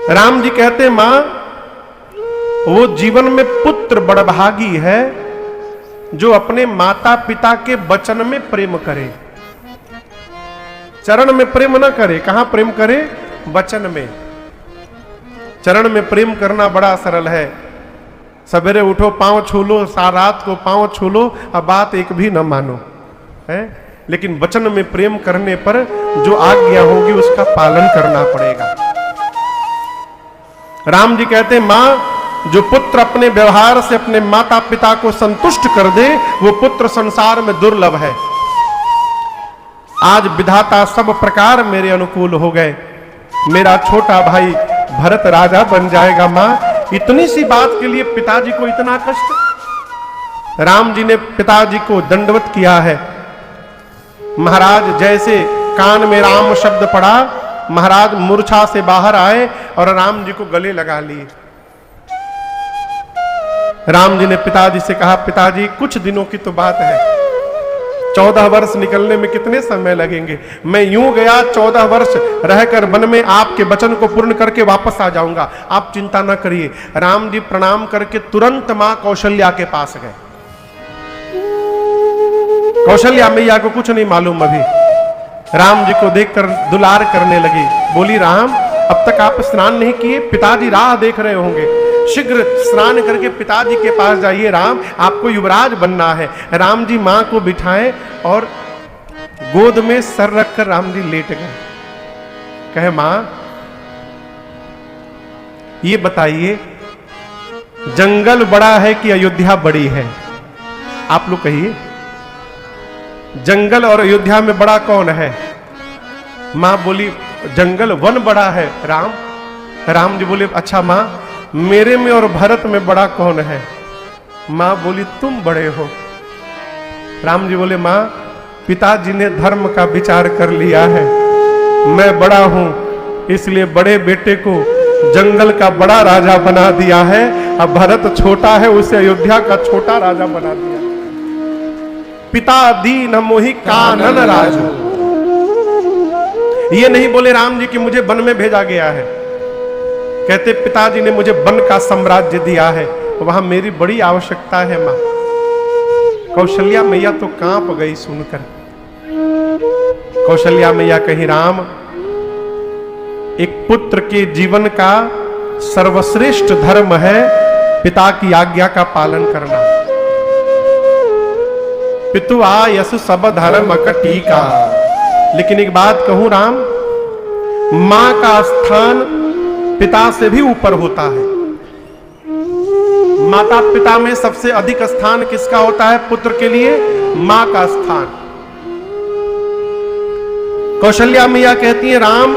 राम जी कहते मां, वो जीवन में पुत्र बड़भागी है जो अपने माता पिता के वचन में प्रेम करे, चरण में प्रेम ना करे। कहां प्रेम करे? वचन में। चरण में प्रेम करना बड़ा सरल है। सवेरे उठो पांव छू लो, रात को पांव छू लो, अब बात एक भी न मानो है, लेकिन वचन में प्रेम करने पर जो आज्ञा होगी उसका पालन करना पड़ेगा। राम जी कहते मां, जो पुत्र अपने व्यवहार से अपने माता पिता को संतुष्ट कर दे वो पुत्र संसार में दुर्लभ है। आज विधाता सब प्रकार मेरे अनुकूल हो गए, मेरा छोटा भाई भरत राजा बन जाएगा। मां, इतनी सी बात के लिए पिताजी को इतना कष्ट। राम जी ने पिताजी को दंडवत किया है। महाराज जैसे कान में राम शब्द पड़ा, महाराज मूर्छा से बाहर आए और राम जी को गले लगा लिए। राम जी ने पिताजी से कहा, पिताजी कुछ दिनों की तो बात है, 14 वर्ष निकलने में कितने समय लगेंगे? मैं यूं गया 14 वर्ष रहकर वन में आपके वचन को पूर्ण करके वापस आ जाऊंगा, आप चिंता न करिए। राम जी प्रणाम करके तुरंत मां कौशल्या के पास गए। कौशल्या मैया को कुछ नहीं मालूम, अभी राम जी को देखकर दुलार करने लगी। बोली, राम अब तक आप स्नान नहीं किए, पिताजी राह देख रहे होंगे, शीघ्र स्नान करके पिताजी के पास जाइए। राम आपको युवराज बनना है। राम जी मां को बिठाएं और गोद में सर रखकर राम जी लेट गए। कहे, मां ये बताइए जंगल बड़ा है कि अयोध्या बड़ी है? आप लोग कहिए, जंगल और अयोध्या में बड़ा कौन है? मां बोली, जंगल वन बड़ा है राम। राम जी बोले, अच्छा मां मेरे में और भरत में बड़ा कौन है? मां बोली, तुम बड़े हो। राम जी बोले, मां पिताजी ने धर्म का विचार कर लिया है, मैं बड़ा हूं इसलिए बड़े बेटे को जंगल का बड़ा राजा बना दिया है, अब भरत छोटा है उसे अयोध्या का छोटा राजा बना दिया। पिता दीन मोहि कानन राजू। ये नहीं बोले राम जी कि मुझे वन में भेजा गया है, कहते पिताजी ने मुझे वन का साम्राज्य दिया है, वहां मेरी बड़ी आवश्यकता है। मां कौशल्या मैया तो कांप गई सुनकर। कौशल्या मैया कही, राम एक पुत्र के जीवन का सर्वश्रेष्ठ धर्म है पिता की आज्ञा का पालन करना। पितु आयसु सब धर्म कटीका। लेकिन एक बात कहूं राम, मां का स्थान पिता से भी ऊपर होता है। माता पिता में सबसे अधिक स्थान किसका होता है? पुत्र के लिए मां का स्थान। कौशल्या मैया कहती है, राम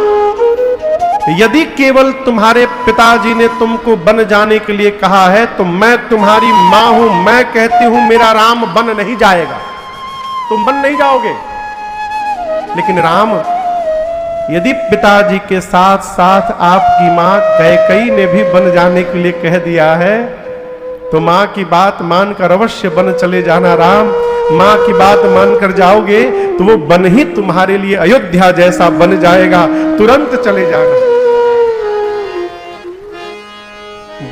यदि केवल तुम्हारे पिताजी ने तुमको बन जाने के लिए कहा है तो मैं तुम्हारी मां हूं, मैं कहती हूं मेरा राम बन नहीं जाएगा, तुम बन नहीं जाओगे। लेकिन राम यदि पिताजी के साथ साथ आपकी मां कैकेयी ने भी बन जाने के लिए कह दिया है तो मां की बात मानकर अवश्य बन चले जाना। राम मां की बात मानकर जाओगे तो वो बन ही तुम्हारे लिए अयोध्या जैसा बन जाएगा, तुरंत चले जाना।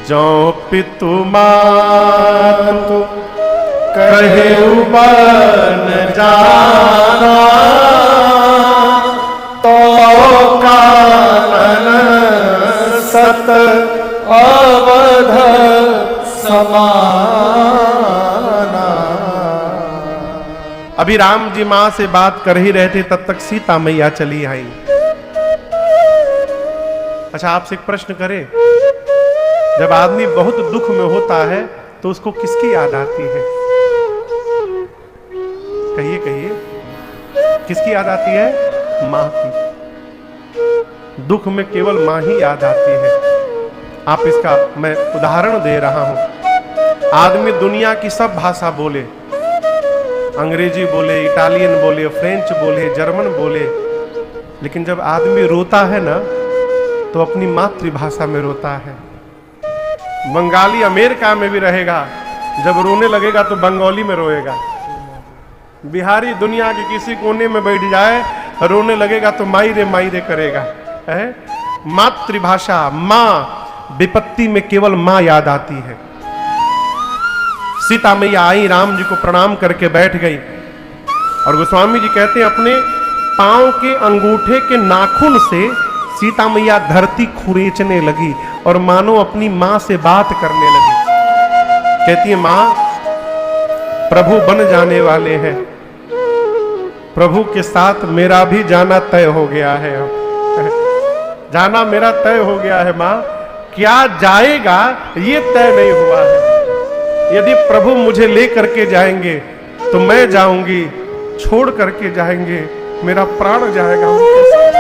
जो पितु मातु कहे बन जाना तो कानन सत अवध समाना। अभी राम जी मां से बात कर ही रहे थे, तब तक सीता मैया चली आई। अच्छा आपसे एक प्रश्न करें, जब आदमी बहुत दुख में होता है तो उसको किसकी याद आती है? कहिए कहिए, किसकी याद आती है? मां की। दुख में केवल मां ही याद आती है। आप इसका मैं उदाहरण दे रहा हूं। आदमी दुनिया की सब भाषा बोले, अंग्रेजी बोले, इटालियन बोले, फ्रेंच बोले, जर्मन बोले, लेकिन जब आदमी रोता है ना तो अपनी मातृभाषा में रोता है। बंगाली अमेरिका में भी रहेगा, जब रोने लगेगा तो बंगाली में रोएगा। बिहारी दुनिया के किसी कोने में बैठ जाए, रोने लगेगा तो माई रे करेगा है। मातृभाषा मां, विपत्ति में केवल मां याद आती है। सीता मैया आई, राम जी को प्रणाम करके बैठ गई और गोस्वामी जी कहते हैं अपने पांव के अंगूठे के नाखून से सीता मैया धरती खुरेचने लगी और मानो अपनी मां से बात करने लगी। कहती है मां, प्रभु बन जाने वाले हैं, प्रभु के साथ मेरा भी जाना तय हो गया है। जाना मेरा तय हो गया है मां, क्या जाएगा ये तय नहीं हुआ है। यदि प्रभु मुझे ले करके जाएंगे तो मैं जाऊंगी, छोड़ करके जाएंगे मेरा प्राण जाएगा उनके साथ।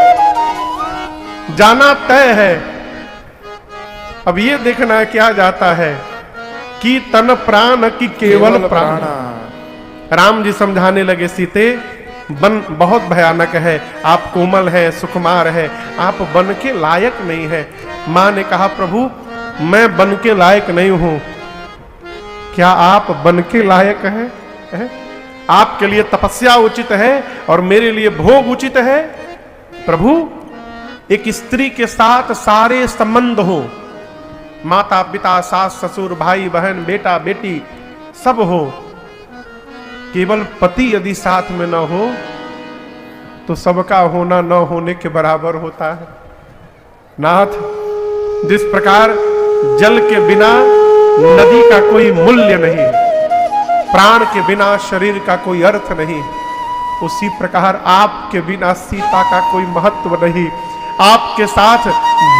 जाना तय है। अब ये देखना क्या जाता है कि तन प्राण की केवल प्राण। राम जी समझाने लगे सीते, बन बहुत भयानक है, आप कोमल हैं, सुकुमार है, आप बन के लायक नहीं है। मां ने कहा प्रभु मैं बन के लायक नहीं हूं, क्या आप बन के लायक हैं? आपके लिए तपस्या उचित है और मेरे लिए भोग उचित है। प्रभु एक स्त्री के साथ सारे संबंध हो, माता पिता सास ससुर भाई बहन बेटा बेटी सब हो, केवल पति यदि साथ में न हो तो सबका होना न होने के बराबर होता है। नाथ, जिस प्रकार जल के बिना नदी का कोई मूल्य नहीं, प्राण के बिना शरीर का कोई अर्थ नहीं, उसी प्रकार आपके बिना सीता का कोई महत्व नहीं। आपके साथ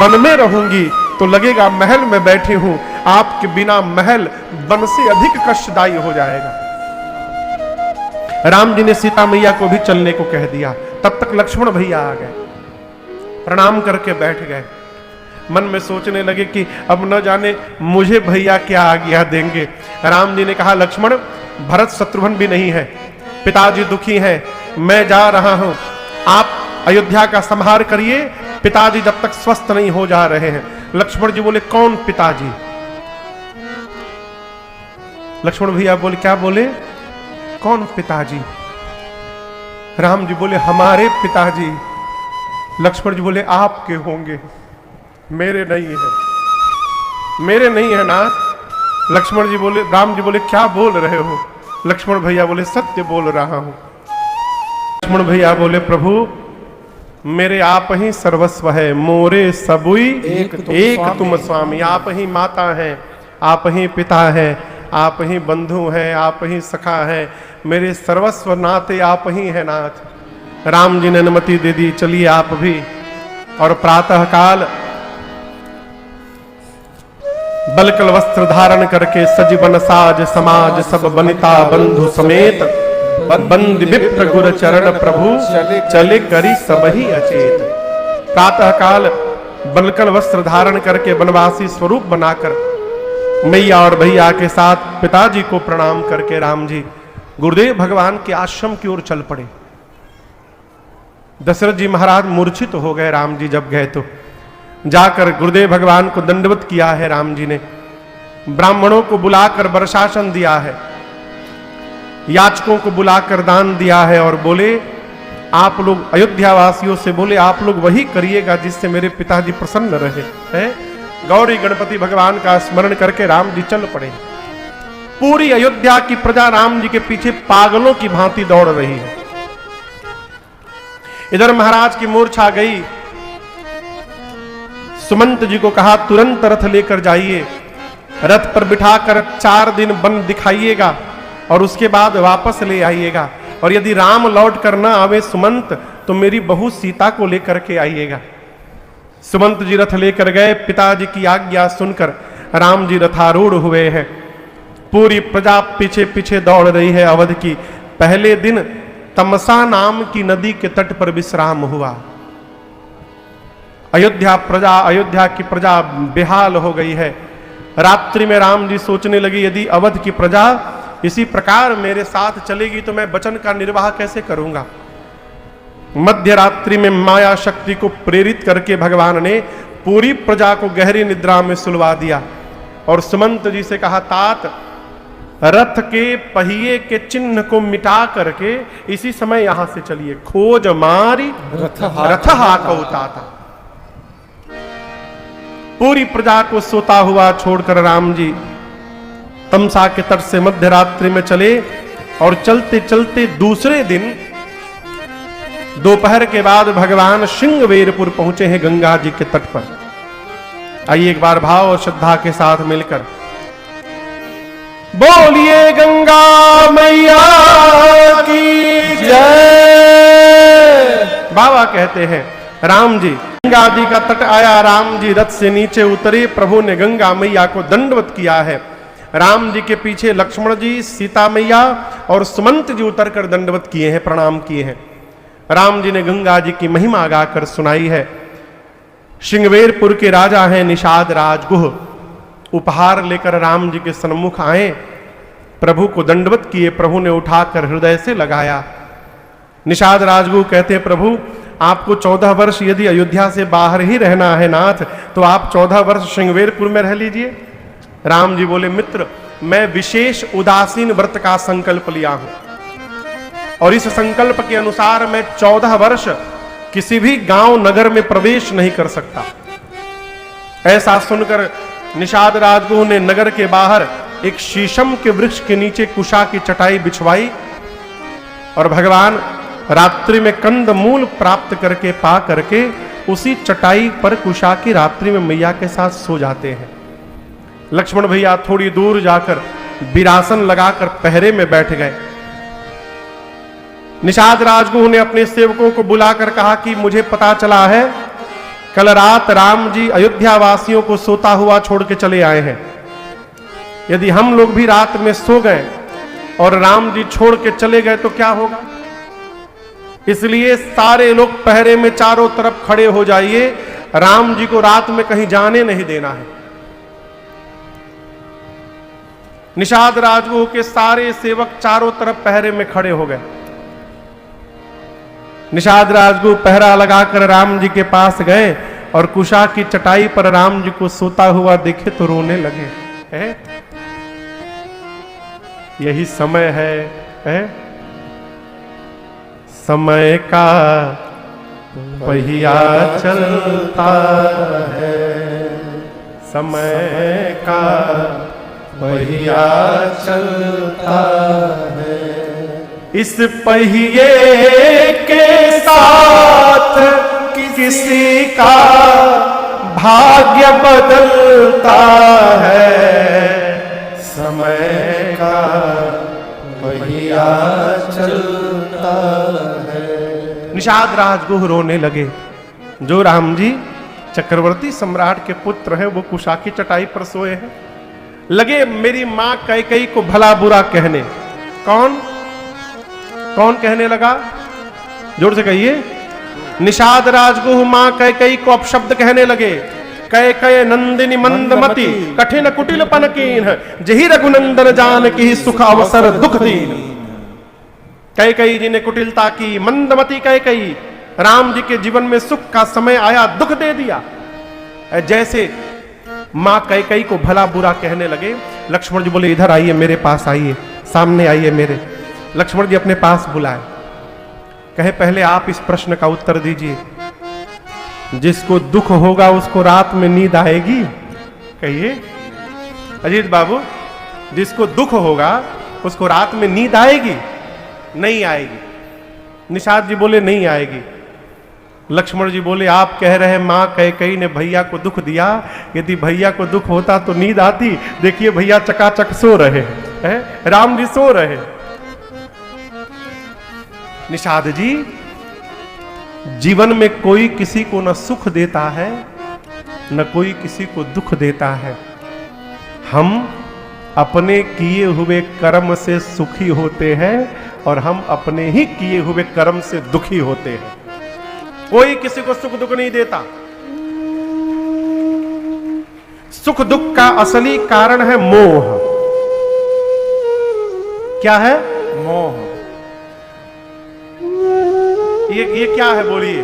वन में रहूंगी तो लगेगा महल में बैठी हूं, आपके बिना महल वन से अधिक कष्टदायी हो जाएगा। राम जी ने सीता मैया को भी चलने को कह दिया। तब तक लक्ष्मण भैया आ गए, प्रणाम करके बैठ गए। मन में सोचने लगे कि अब न जाने मुझे भैया क्या आज्ञा देंगे। राम जी ने कहा लक्ष्मण, भरत शत्रुघ्न भी नहीं है, पिताजी दुखी हैं, मैं जा रहा हूं, आप अयोध्या का संहार करिए, पिताजी जब तक स्वस्थ नहीं हो जा रहे हैं। लक्ष्मण जी बोले कौन पिताजी? लक्ष्मण भैया बोले क्या बोले? कौन पिताजी? राम जी बोले हमारे पिताजी। लक्ष्मण जी बोले आपके होंगे, मेरे नहीं है, मेरे नहीं है नाथ। लक्ष्मण जी बोले, राम जी बोले क्या बोल रहे हो? लक्ष्मण भैया बोले सत्य बोल रहा हूं। लक्ष्मण भैया बोले प्रभु मेरे आप ही सर्वस्व है, मोरे सबुई एक तुम स्वामी। आप ही माता हैं, आप ही पिता हैं, आप ही बंधु हैं, आप ही सखा हैं, मेरे सर्वस्व नाते आप ही हैं नाथ। राम जी ने अनुमति दे दी, चलिए आप भी। और प्रातः काल बलकल वस्त्र धारण करके सजीवन साज समाज सब बनिता बंधु समेत बंद विप्र गुर चरण प्रभु चले करी सबही अचेत। प्रातः काल बलकल वस्त्र धारण करके वनवासी स्वरूप बनाकर मैया और भैया के साथ पिताजी को प्रणाम करके राम जी गुरुदेव भगवान के आश्रम की ओर चल पड़े। दशरथ जी महाराज मूर्छित हो गए। राम जी जब गए तो जाकर गुरुदेव भगवान को दंडवत किया है। राम जी ने ब्राह्मणों को बुलाकर वर्षासन दिया है, याचकों को बुलाकर दान दिया है और बोले आप लोग अयोध्या वासियों से बोले आप लोग वही करिएगा जिससे मेरे पिताजी प्रसन्न रहे हैं। गौरी गणपति भगवान का स्मरण करके राम जी चल पड़े। पूरी अयोध्या की प्रजा राम जी के पीछे पागलों की भांति दौड़ रही है। इधर महाराज की मूर्छा गई। सुमंत जी को कहा तुरंत रथ लेकर जाइए, रथ पर बिठाकर 4 दिन वन दिखाइएगा और उसके बाद वापस ले आइएगा, और यदि राम लौट कर ना आवे सुमंत तो मेरी बहू सीता को लेकर के आइएगा। सुमंत जी रथ लेकर गए। पिताजी की आज्ञा सुनकर राम जी रथारूढ़ हुए हैं। पूरी प्रजा पीछे पीछे दौड़ रही है अवध की। पहले दिन तमसा नाम की नदी के तट पर विश्राम हुआ। अयोध्या की प्रजा बेहाल हो गई है। रात्रि में राम जी सोचने लगे यदि अवध की प्रजा इसी प्रकार मेरे साथ चलेगी तो मैं वचन का निर्वाह कैसे करूंगा। मध्य रात्रि में माया शक्ति को प्रेरित करके भगवान ने पूरी प्रजा को गहरी निद्रा में सुलवा दिया और सुमंत जी से कहा तात रथ के पहिए के चिन्ह को मिटा करके इसी समय यहां से चलिए। खोज मारी रथ हाकौता था। पूरी प्रजा को सोता हुआ छोड़कर राम जी तमसा के तट से मध्य रात्रि में चले और चलते चलते दूसरे दिन दोपहर के बाद भगवान श्रृंगवेरपुर पहुंचे हैं गंगा जी के तट पर। आइए एक बार भाव और श्रद्धा के साथ मिलकर बोलिए गंगा मैया की जय। बाबा कहते हैं राम जी गंगा जी का तट आया, राम जी रथ से नीचे उतरे, प्रभु ने गंगा मैया को दंडवत किया है। राम जी के पीछे लक्ष्मण जी, सीता मैया और सुमंत जी उतरकर दंडवत किए हैं, प्रणाम किए हैं। राम जी ने गंगा जी की महिमा गाकर सुनाई है। श्रृंगवेरपुर के राजा हैं निषाद राजगुह, उपहार लेकर राम जी के सन्मुख आए, प्रभु को दंडवत किए, प्रभु ने उठाकर हृदय से लगाया। निषाद राजगुह कहते हैं प्रभु आपको 14 वर्ष यदि अयोध्या से बाहर ही रहना है नाथ, तो आप 14 वर्ष श्रृंगवेरपुर में रह लीजिए। राम जी बोले मित्र, मैं विशेष उदासीन व्रत का संकल्प लिया हूं और इस संकल्प के अनुसार मैं 14 वर्ष किसी भी गांव नगर में प्रवेश नहीं कर सकता। ऐसा सुनकर निषाद राजगुह ने नगर के बाहर एक शीशम के वृक्ष के नीचे कुशा की चटाई बिछवाई और भगवान रात्रि में कंद मूल प्राप्त करके पा करके उसी चटाई पर कुशा की रात्रि में मैया के साथ सो जाते हैं। लक्ष्मण भैया थोड़ी दूर जाकर विरासन लगाकर पहरे में बैठ गए। निषाद राजगुह ने अपने सेवकों को बुलाकर कहा कि मुझे पता चला है कल रात राम जी अयोध्या वासियों को सोता हुआ छोड़ के चले आए हैं। यदि हम लोग भी रात में सो गए और राम जी छोड़ के चले गए तो क्या होगा? इसलिए सारे लोग पहरे में चारों तरफ खड़े हो जाइए, राम जी को रात में कहीं जाने नहीं देना है। निषाद राजगुह के सारे सेवक चारों तरफ पहरे में खड़े हो गए। निषाद राजगुह पहरा लगाकर राम जी के पास गए और कुशा की चटाई पर राम जी को सोता हुआ देखे तो रोने लगे। है? यही समय है? समय का पहिया चलता है, समय का पहिया चलता है, इस पहिए के साथ किसी का भाग्य बदलता है, समय का पहिया चलता है। निषाद राजगुह रोने लगे। जो राम जी चक्रवर्ती सम्राट के पुत्र हैं वो कुशा की चटाई पर सोए हैं। लगे मेरी मां कैकेयी को भला बुरा कहने। कौन कहने लगा? जोर से कहिए। निषाद राजगुह मां कैकेयी को अपशब्द कहने लगे। कैकेय नंदिनी मंदमती कठिन कुटिल पनकीन, जही रघुनंदन जान की सुख अवसर दुख दीन। कैकेयी जी ने कुटिलता की, मंदमती कैकेयी राम जी के जीवन में सुख का समय आया दुख दे दिया। जैसे मां कैकेयी को भला बुरा कहने लगे। लक्ष्मण जी बोले इधर आइए, मेरे पास आइए, सामने आइए मेरे। लक्ष्मण जी अपने पास बुलाए, कहे पहले आप इस प्रश्न का उत्तर दीजिए, जिसको दुख होगा उसको रात में नींद आएगी? कहिए अजीत बाबू, जिसको दुख होगा उसको रात में नींद आएगी? नहीं आएगी। निषाद जी बोले नहीं आएगी। लक्ष्मण जी बोले आप कह रहे हैं मां कैकेयी ने भैया को दुख दिया, यदि भैया को दुख होता तो नींद आती। देखिए भैया चकाचक सो रहे हैं, राम जी सो रहे। निषाद जी, जीवन में कोई किसी को न सुख देता है न कोई किसी को दुख देता है। हम अपने किए हुए कर्म से सुखी होते हैं और हम अपने ही किए हुए कर्म से दुखी होते हैं। कोई किसी को सुख दुख नहीं देता। सुख दुख का असली कारण है मोह। क्या है? मोह। ये क्या है? बोलिए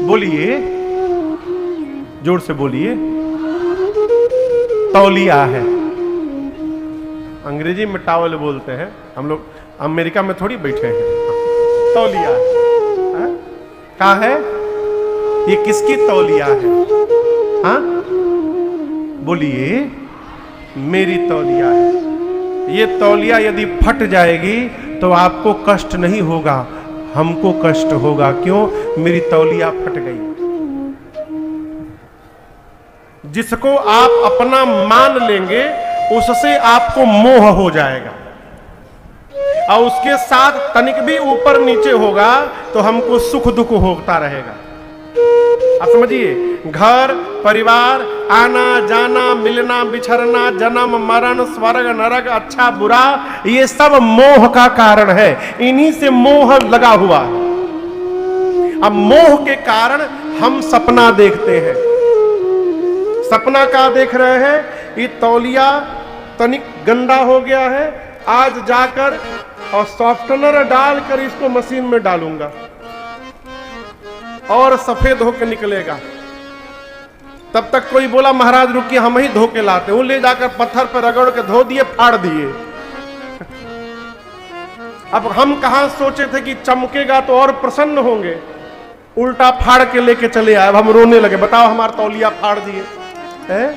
बोलिए, जोर से बोलिए। तौलिया है। अंग्रेजी में टावल बोलते हैं, हम लोग अमेरिका में थोड़ी बैठे हैं। तौलिया है। क्या है? ये किसकी तौलिया है? हाँ बोलिए, मेरी तौलिया है। ये तौलिया यदि फट जाएगी तो आपको कष्ट नहीं होगा, हमको कष्ट होगा। क्यों? मेरी तौलिया फट गई। जिसको आप अपना मान लेंगे उससे आपको मोह हो जाएगा, और उसके साथ तनिक भी ऊपर नीचे होगा तो हमको सुख दुख होता रहेगा। आप समझिए, घर परिवार, आना जाना, मिलना बिछड़ना, जन्म मरण, स्वर्ग नरक, अच्छा बुरा, ये सब मोह का कारण है। इन्हीं से मोह लगा हुआ है। अब मोह के कारण हम सपना देखते हैं। सपना का देख रहे हैं? ये तौलिया तनिक गंदा हो गया है, आज जाकर और सॉफ्टनर डालकर इसको मशीन में डालूंगा और सफेद होकर निकलेगा। तब तक कोई बोला महाराज रुकिए हम ही धो के लाते हूं, ले जाकर पत्थर पर रगड़ के धो दिए, फाड़ दिए। अब हम कहां सोचे थे कि चमकेगा तो और प्रसन्न होंगे, उल्टा फाड़ के लेके चले आए। अब हम रोने लगे, बताओ हमारा तौलिया फाड़ दिए है?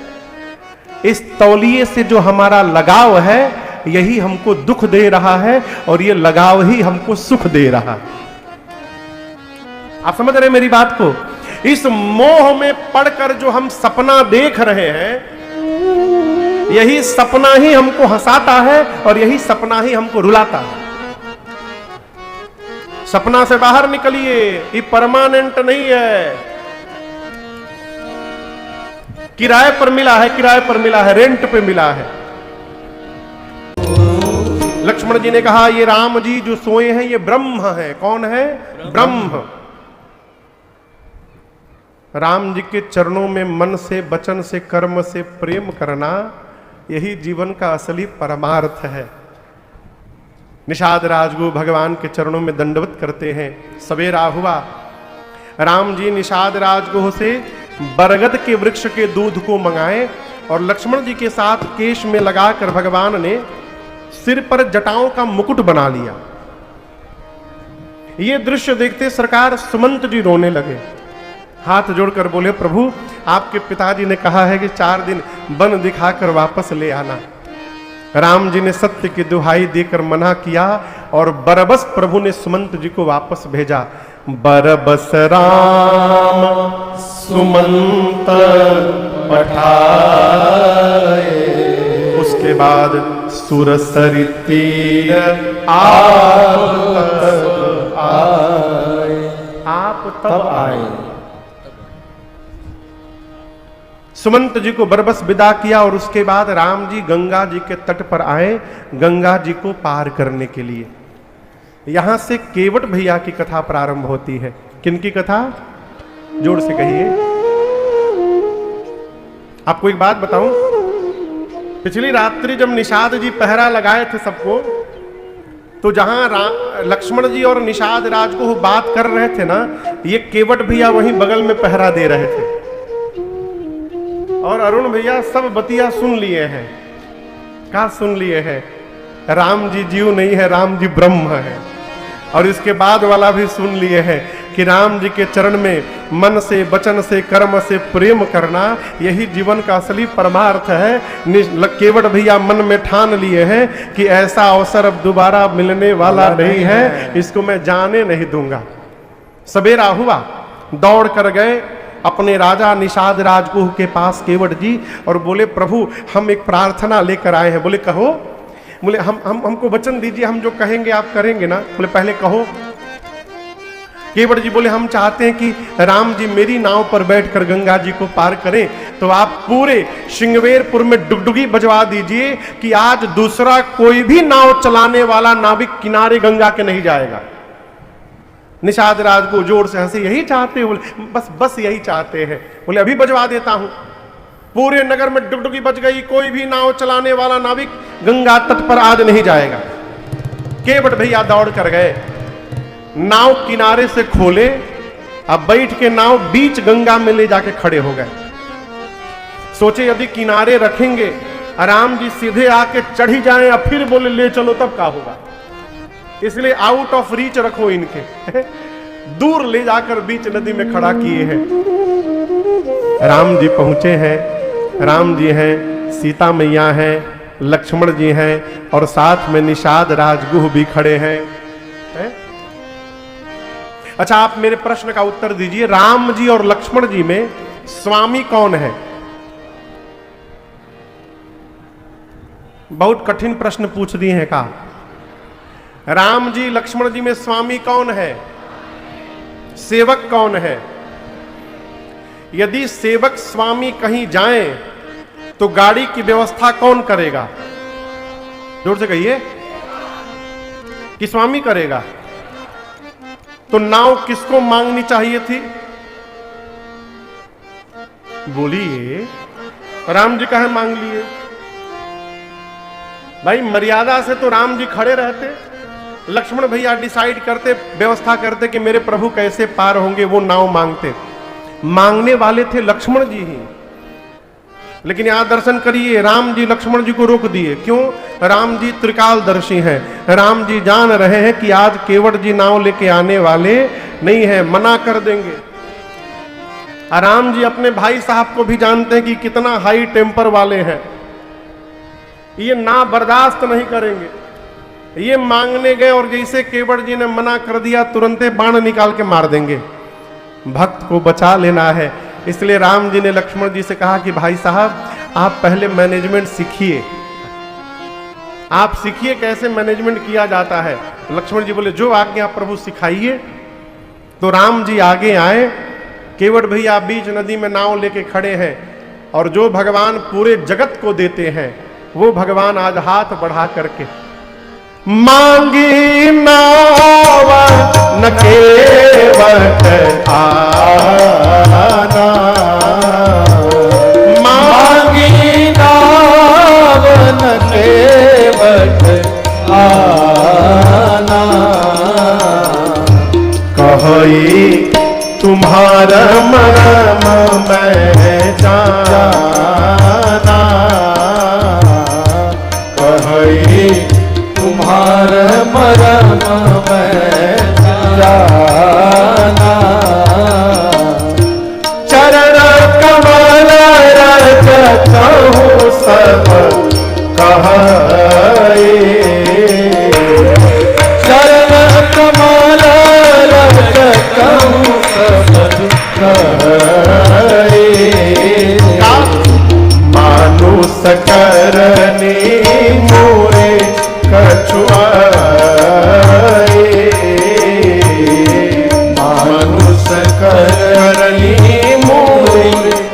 इस तौलिए से जो हमारा लगाव है यही हमको दुख दे रहा है, और ये लगाव ही हमको सुख दे रहा है। आप समझ रहे मेरी बात को? इस मोह में पड़कर जो हम सपना देख रहे हैं, यही सपना ही हमको हंसाता है और यही सपना ही हमको रुलाता है। सपना से बाहर निकलिए, ये परमानेंट नहीं है। किराए पर मिला है, किराए पर मिला है, रेंट पे मिला है। लक्ष्मण जी ने कहा ये राम जी जो सोए हैं ये ब्रह्म है। कौन है? ब्रह्म। राम जी के चरणों में मन से, वचन से, कर्म से प्रेम करना, यही जीवन का असली परमार्थ है। निषाद राजगुरु भगवान के चरणों में दंडवत करते हैं। सवेरा हुआ, राम जी निषाद राजगुरु से बरगद के वृक्ष के दूध को मंगाए और लक्ष्मण जी के साथ केश में लगाकर भगवान ने सिर पर जटाओं का मुकुट बना लिया। ये दृश्य देखते सरकार सुमंत जी रोने लगे, हाथ जोड़कर बोले प्रभु आपके पिताजी ने कहा है कि 4 दिन वन दिखाकर वापस ले आना। राम जी ने सत्य की दुहाई देकर मना किया और बरबस प्रभु ने सुमंत जी को वापस भेजा। बरबस राम सुमंत पठाए, उसके बाद सुरसरी तीर आप तब आए। सुमंत जी को बरबस विदा किया और उसके बाद राम जी गंगा जी के तट पर आए, गंगा जी को पार करने के लिए। यहां से केवट भैया की कथा प्रारंभ होती है। किनकी कथा? जोर से कहिए। आपको एक बात बताऊं, पिछली रात्रि जब निषाद जी पहरा लगाए थे सबको, तो जहां लक्ष्मण जी और निषाद राज को बात कर रहे थे ना, ये केवट भैया वहीं बगल में पहरा दे रहे थे और अरुण भैया सब बतिया सुन लिए हैं। क्या सुन लिए हैं? राम जी जीव नहीं है, राम जी ब्रह्म है। और इसके बाद वाला भी सुन लिए हैं कि राम जी के चरण में मन से, वचन से, कर्म से प्रेम करना, यही जीवन का असली परमार्थ है। केवट भैया मन में ठान लिए हैं कि ऐसा अवसर अब दोबारा मिलने वाला नहीं है, इसको मैं जाने नहीं दूंगा। सवेरा हुआ, दौड़ कर गए अपने राजा निषाद राजगुह के पास केवट जी और बोले प्रभु हम एक प्रार्थना लेकर आए हैं। बोले कहो। बोले हमको वचन दीजिए, हम जो कहेंगे आप करेंगे ना। बोले पहले कहो। केवट जी बोले हम चाहते हैं कि राम जी मेरी नाव पर बैठकर गंगा जी को पार करें, तो आप पूरे श्रृंगवेरपुर में डुगडुगी बजवा दीजिए कि आज दूसरा कोई भी नाव चलाने वाला नाविक किनारे गंगा के नहीं जाएगा। निषाद राज को जोर से हंसे, यही चाहते हैं? बोले बस यही चाहते हैं। बोले अभी बजवा देता हूं। पूरे नगर में डुगडुगी बज गई, कोई भी नाव चलाने वाला नाविक गंगा तट पर आज नहीं जाएगा। केवट भैया दौड़ कर गए, नाव किनारे से खोले, अब बैठ के नाव बीच गंगा में ले जाके खड़े हो गए। सोचे यदि किनारे रखेंगे, राम जी सीधे आके चढ़ ही जाए, अब फिर बोले ले चलो, तब क्या होगा? इसलिए आउट ऑफ रीच रखो इनके। दूर ले जाकर बीच नदी में खड़ा किए हैं। राम जी पहुंचे हैं, राम जी हैं, सीता मैया हैं, लक्ष्मण जी हैं और साथ में निषाद राजगुह भी खड़े हैं। अच्छा, आप मेरे प्रश्न का उत्तर दीजिए, राम जी और लक्ष्मण जी में स्वामी कौन है? बहुत कठिन प्रश्न पूछ दिए हैं का। राम जी लक्ष्मण जी में स्वामी कौन है? सेवक कौन है? यदि सेवक स्वामी कहीं जाए तो गाड़ी की व्यवस्था कौन करेगा? जोर से कहिए, कि स्वामी करेगा। तो नाव किसको मांगनी चाहिए थी? बोलिए, राम जी कहे मांग लिए? भाई मर्यादा से तो राम जी खड़े रहते, लक्ष्मण भैया डिसाइड करते, व्यवस्था करते कि मेरे प्रभु कैसे पार होंगे, वो नाव मांगते। मांगने वाले थे लक्ष्मण जी ही, लेकिन यहां दर्शन करिए, राम जी लक्ष्मण जी को रोक दिए। क्यों? राम जी त्रिकालदर्शी हैं। राम जी जान रहे हैं कि आज केवट जी नाव लेके आने वाले नहीं है, मना कर देंगे। राम जी अपने भाई साहब को भी जानते हैं कि कितना हाई टेम्पर वाले हैं, ये ना बर्दाश्त नहीं करेंगे। ये मांगने गए और जैसे केवट जी ने मना कर दिया, तुरंत बाण निकाल के मार देंगे। भक्त को बचा लेना है, इसलिए राम जी ने लक्ष्मण जी से कहा कि भाई साहब आप पहले मैनेजमेंट सीखिए, आप सीखिए कैसे मैनेजमेंट किया जाता है। लक्ष्मण जी बोले जो आज्ञा प्रभु सिखाइए। तो राम जी आगे आए, केवट भैया बीच नदी में नाव लेके खड़े हैं, और जो भगवान पूरे जगत को देते हैं वो भगवान आज हाथ बढ़ा करके मांगी नाव न केवट आना, मांगी नाव न केवट आना, कही तुम्हारा मरम मैं जाना, कही तुम्हारा मरम मैं जाना, चरण कमल रजतहु सब कहे, चरण कमल रजतहु सब कहे, मानुष करनी मोरे कछुआए, मानुष करनी मोरे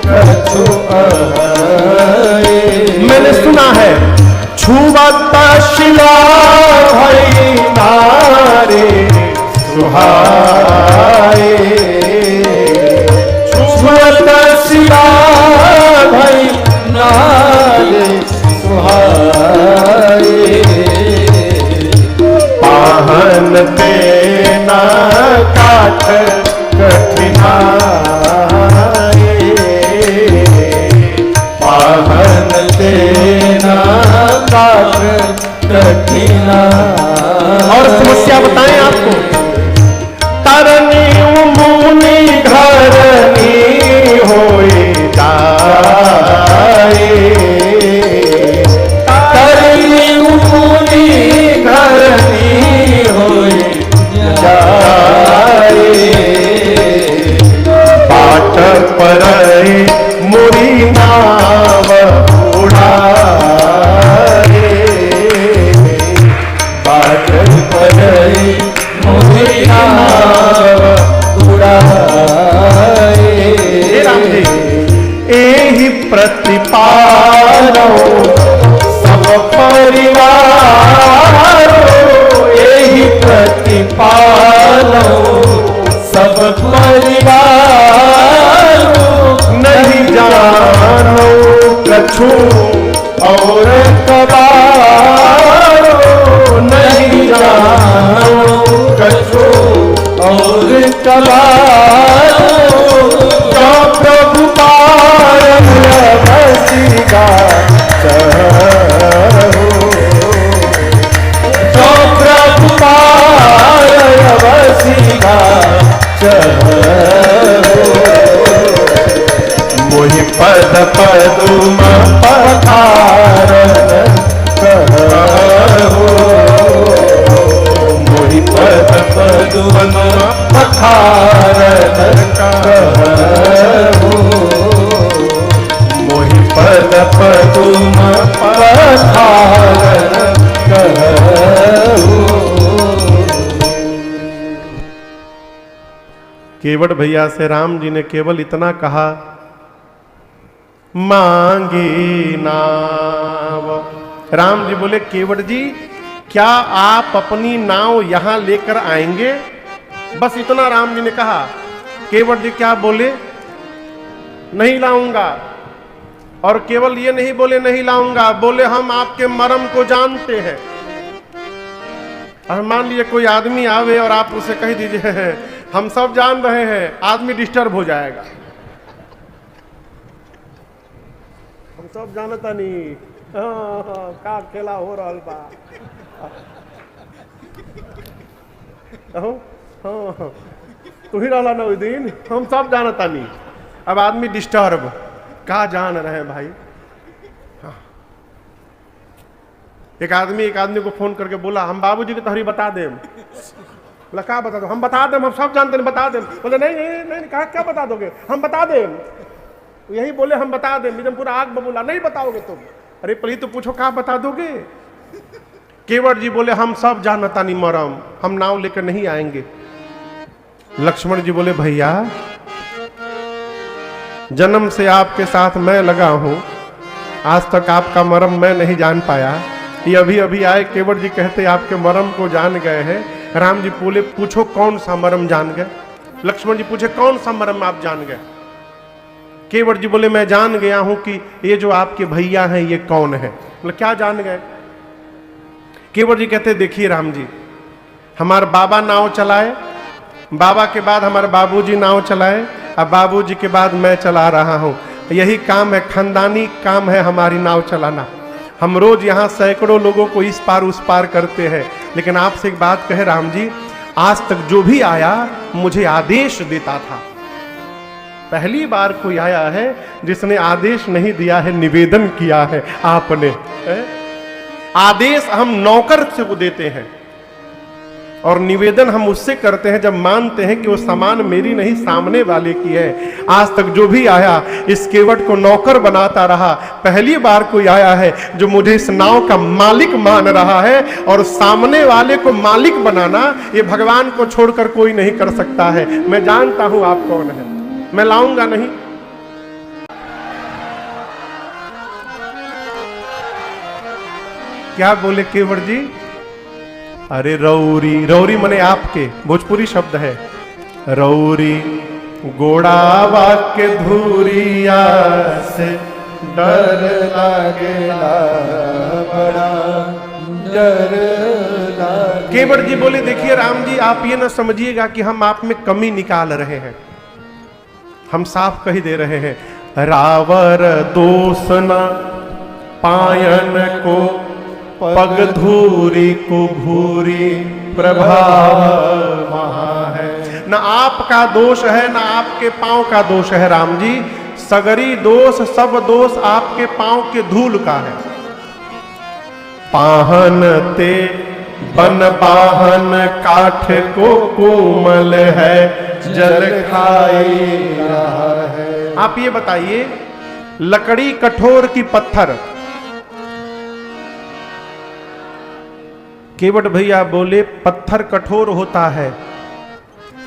कछुआए। मैंने सुना है छुवत शिला भई नारे सुहाए, छुवत शिला भई नारे सुहाए, पाहन देना काठ कठिनाए, पाहन देना काठ कठिनाए। और समस्या बताएं आपको, तरनी मुनि घरनी होए जाए, तरनी मुनि घरनी होए जाए, बाट पर मुरी नाव उड़ाए, बाट पर मुरी नाव उड़ाए। एहि प्रतिपालो सब परिवार, एहि प्रतिपालो सब परिवार, नहीं जानो कछु और कबार, नहीं जानो कछु और कबार, जो प्रभु पारम बसीगा चहु, जो प्रभु पारम बसीगा पद पदुम पधारन कहु, मोहि पद पदुम पधारन कहु, मोहि पद पदुम पधारन कहु। केवट भैया से राम जी ने केवल इतना कहा, मांगी नाव। राम जी बोले, केवट जी क्या आप अपनी नाव यहां लेकर आएंगे? बस इतना राम जी ने कहा। केवट जी क्या बोले? नहीं लाऊंगा। और केवल ये नहीं बोले नहीं लाऊंगा, बोले हम आपके मर्म को जानते हैं। और मान लीजिए कोई आदमी आवे और आप उसे कह दीजिए हम सब जान रहे हैं, आदमी डिस्टर्ब हो जाएगा। हम सब जानता नहीं का खेला हो रहा बा। तू ही रहला ना उस दिन, हम सब जानता नहीं। अब आदमी डिस्टर्ब, का जान रहे हैं भाई। एक आदमी को फोन करके बोला, हम बाबूजी की तोहरी बता दें। बोला क्या बता दो? हम बता दें, हम सब जानते हैं, बता दें। बोले नहीं नहीं नहीं, कहा क्या बता दोगे? हम बता दें। यही बोले हम बता दें। एकदम पूरा आग बबूला, नहीं बताओगे तुम। अरे पहले तो पूछो क्या बता दोगे? केवट जी बोले हम सब जानता नहीं मरम, हम नाव लेकर नहीं आएंगे। लक्ष्मण जी बोले भैया जन्म से आपके साथ मैं लगा हूं, आज तक आपका मरम मैं नहीं जान पाया। ये अभी अभी आए केवट जी कहते आपके मरम को जान गए हैं। राम जी बोले पूछो कौन सा मरम जान गए? लक्ष्मण जी पूछे कौन सा मरम आप जान गए? केवट जी बोले मैं जान गया हूं कि ये जो आपके भैया हैं ये कौन है। बोले क्या जान गए? केवट जी कहते देखिए राम जी, हमारे बाबा नाव चलाए, बाबा के बाद हमारे बाबूजी नाव चलाए, अब बाबूजी के बाद मैं चला रहा हूं। यही काम है, खानदानी काम है हमारी नाव चलाना। हम रोज यहाँ सैकड़ों लोगों को इस पार उस पार करते हैं। लेकिन आपसे एक बात कहे राम जी, आज तक जो भी आया मुझे आदेश देता था। पहली बार कोई आया है जिसने आदेश नहीं दिया है, निवेदन किया है आपने। आदेश हम नौकर से वो देते हैं और निवेदन हम उससे करते हैं जब मानते हैं कि वो सामान मेरी नहीं सामने वाले की है। आज तक जो भी आया इस केवट को नौकर बनाता रहा। पहली बार कोई आया है जो मुझे इस नाव का मालिक मान रहा है, और सामने वाले को मालिक बनाना ये भगवान को छोड़कर कोई नहीं कर सकता है। मैं जानता हूं आप कौन है, मैं लाऊंगा नहीं। क्या बोले केवट जी? अरे रौरी, रौरी मने आपके, भोजपुरी शब्द है। रौरी गोड़ावा के धूरिया से डर लागेला, बड़ा डर लागेला। केवट जी बोले देखिए राम जी, आप ये ना समझिएगा कि हम आप में कमी निकाल रहे हैं, हम साफ कही दे रहे हैं। रावर दोष न पायन को, पग धूरी को भूरी प्रभाव महा है। न आपका दोष है न आपके पांव का दोष है राम जी, सगरी दोष सब दोष आपके पांव के धूल का है। पाहन ते बन बाहन काठ को कोमल है, जल खाई रहा है। आप ये बताइए, लकड़ी कठोर की पत्थर? केवट भैया बोले पत्थर कठोर होता है,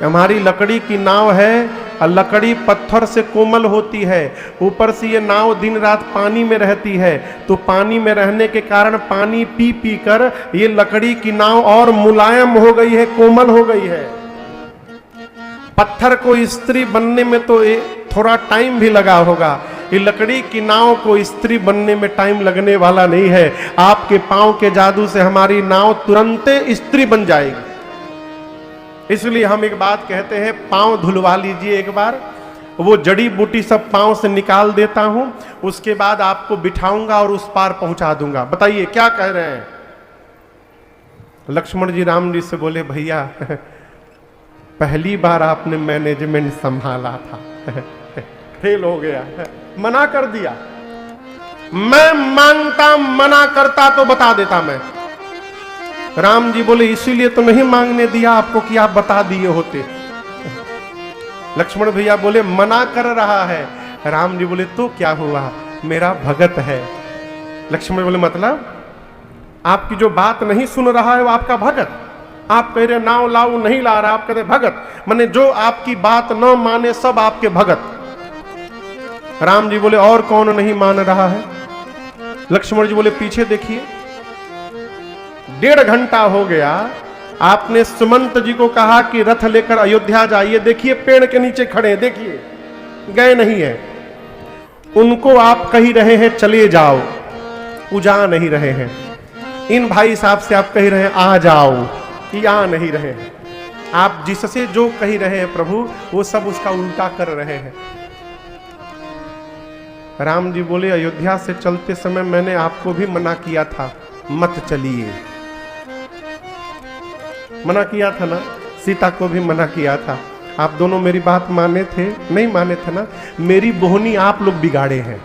हमारी लकड़ी की नाव है और लकड़ी पत्थर से कोमल होती है। ऊपर से ये नाव दिन रात पानी में रहती है, तो पानी में रहने के कारण पानी पी पी कर ये लकड़ी की नाव और मुलायम हो गई है, कोमल हो गई है। पत्थर को स्त्री बनने में तो थोड़ा टाइम भी लगा होगा, ये लकड़ी की नाव को स्त्री बनने में टाइम लगने वाला नहीं है। आपके पांव के जादू से हमारी नाव तुरंत स्त्री बन जाएगी। इसलिए हम एक बात कहते हैं, पांव धुलवा लीजिए एक बार, वो जड़ी बूटी सब पांव से निकाल देता हूं, उसके बाद आपको बिठाऊंगा और उस पार पहुंचा दूंगा। बताइए क्या कह रहे हैं? लक्ष्मण जी राम जी से बोले भैया पहली बार आपने मैनेजमेंट संभाला था फेल हो गया है, मना कर दिया। मैं मांगता, मना करता तो बता देता मैं। राम जी बोले इसीलिए तो नहीं मांगने दिया आपको कि आप बता दिए होते। लक्ष्मण भैया बोले मना कर रहा है। राम जी बोले तो क्या हुआ, मेरा भगत है। लक्ष्मण बोले मतलब आपकी जो बात नहीं सुन रहा है वो आपका भगत। आप कह रहे नाव लाऊ, नहीं ला रहा, आप कहते भगत, माने जो आपकी बात न माने सब आपके भगत। राम जी बोले और कौन नहीं मान रहा है? लक्ष्मण जी बोले पीछे देखिए, 1.5 घंटा हो गया, आपने सुमंत जी को कहा कि रथ लेकर अयोध्या जाइए, देखिए पेड़ के नीचे खड़े, देखिए गए नहीं है। उनको आप कही रहे हैं चले जाओ, वो जा नहीं रहे हैं। इन भाई साहब से आप कह रहे हैं आ जाओ, कि आ नहीं रहे हैं। आप जिससे जो कही रहे हैं प्रभु, वो सब उसका उल्टा कर रहे हैं। राम जी बोले अयोध्या से चलते समय मैंने आपको भी मना किया था, मत चलिए। मना किया था ना, सीता को भी मना किया था। आप दोनों मेरी बात माने थे? नहीं माने थे ना। मेरी बोहनी आप लोग बिगाड़े हैं,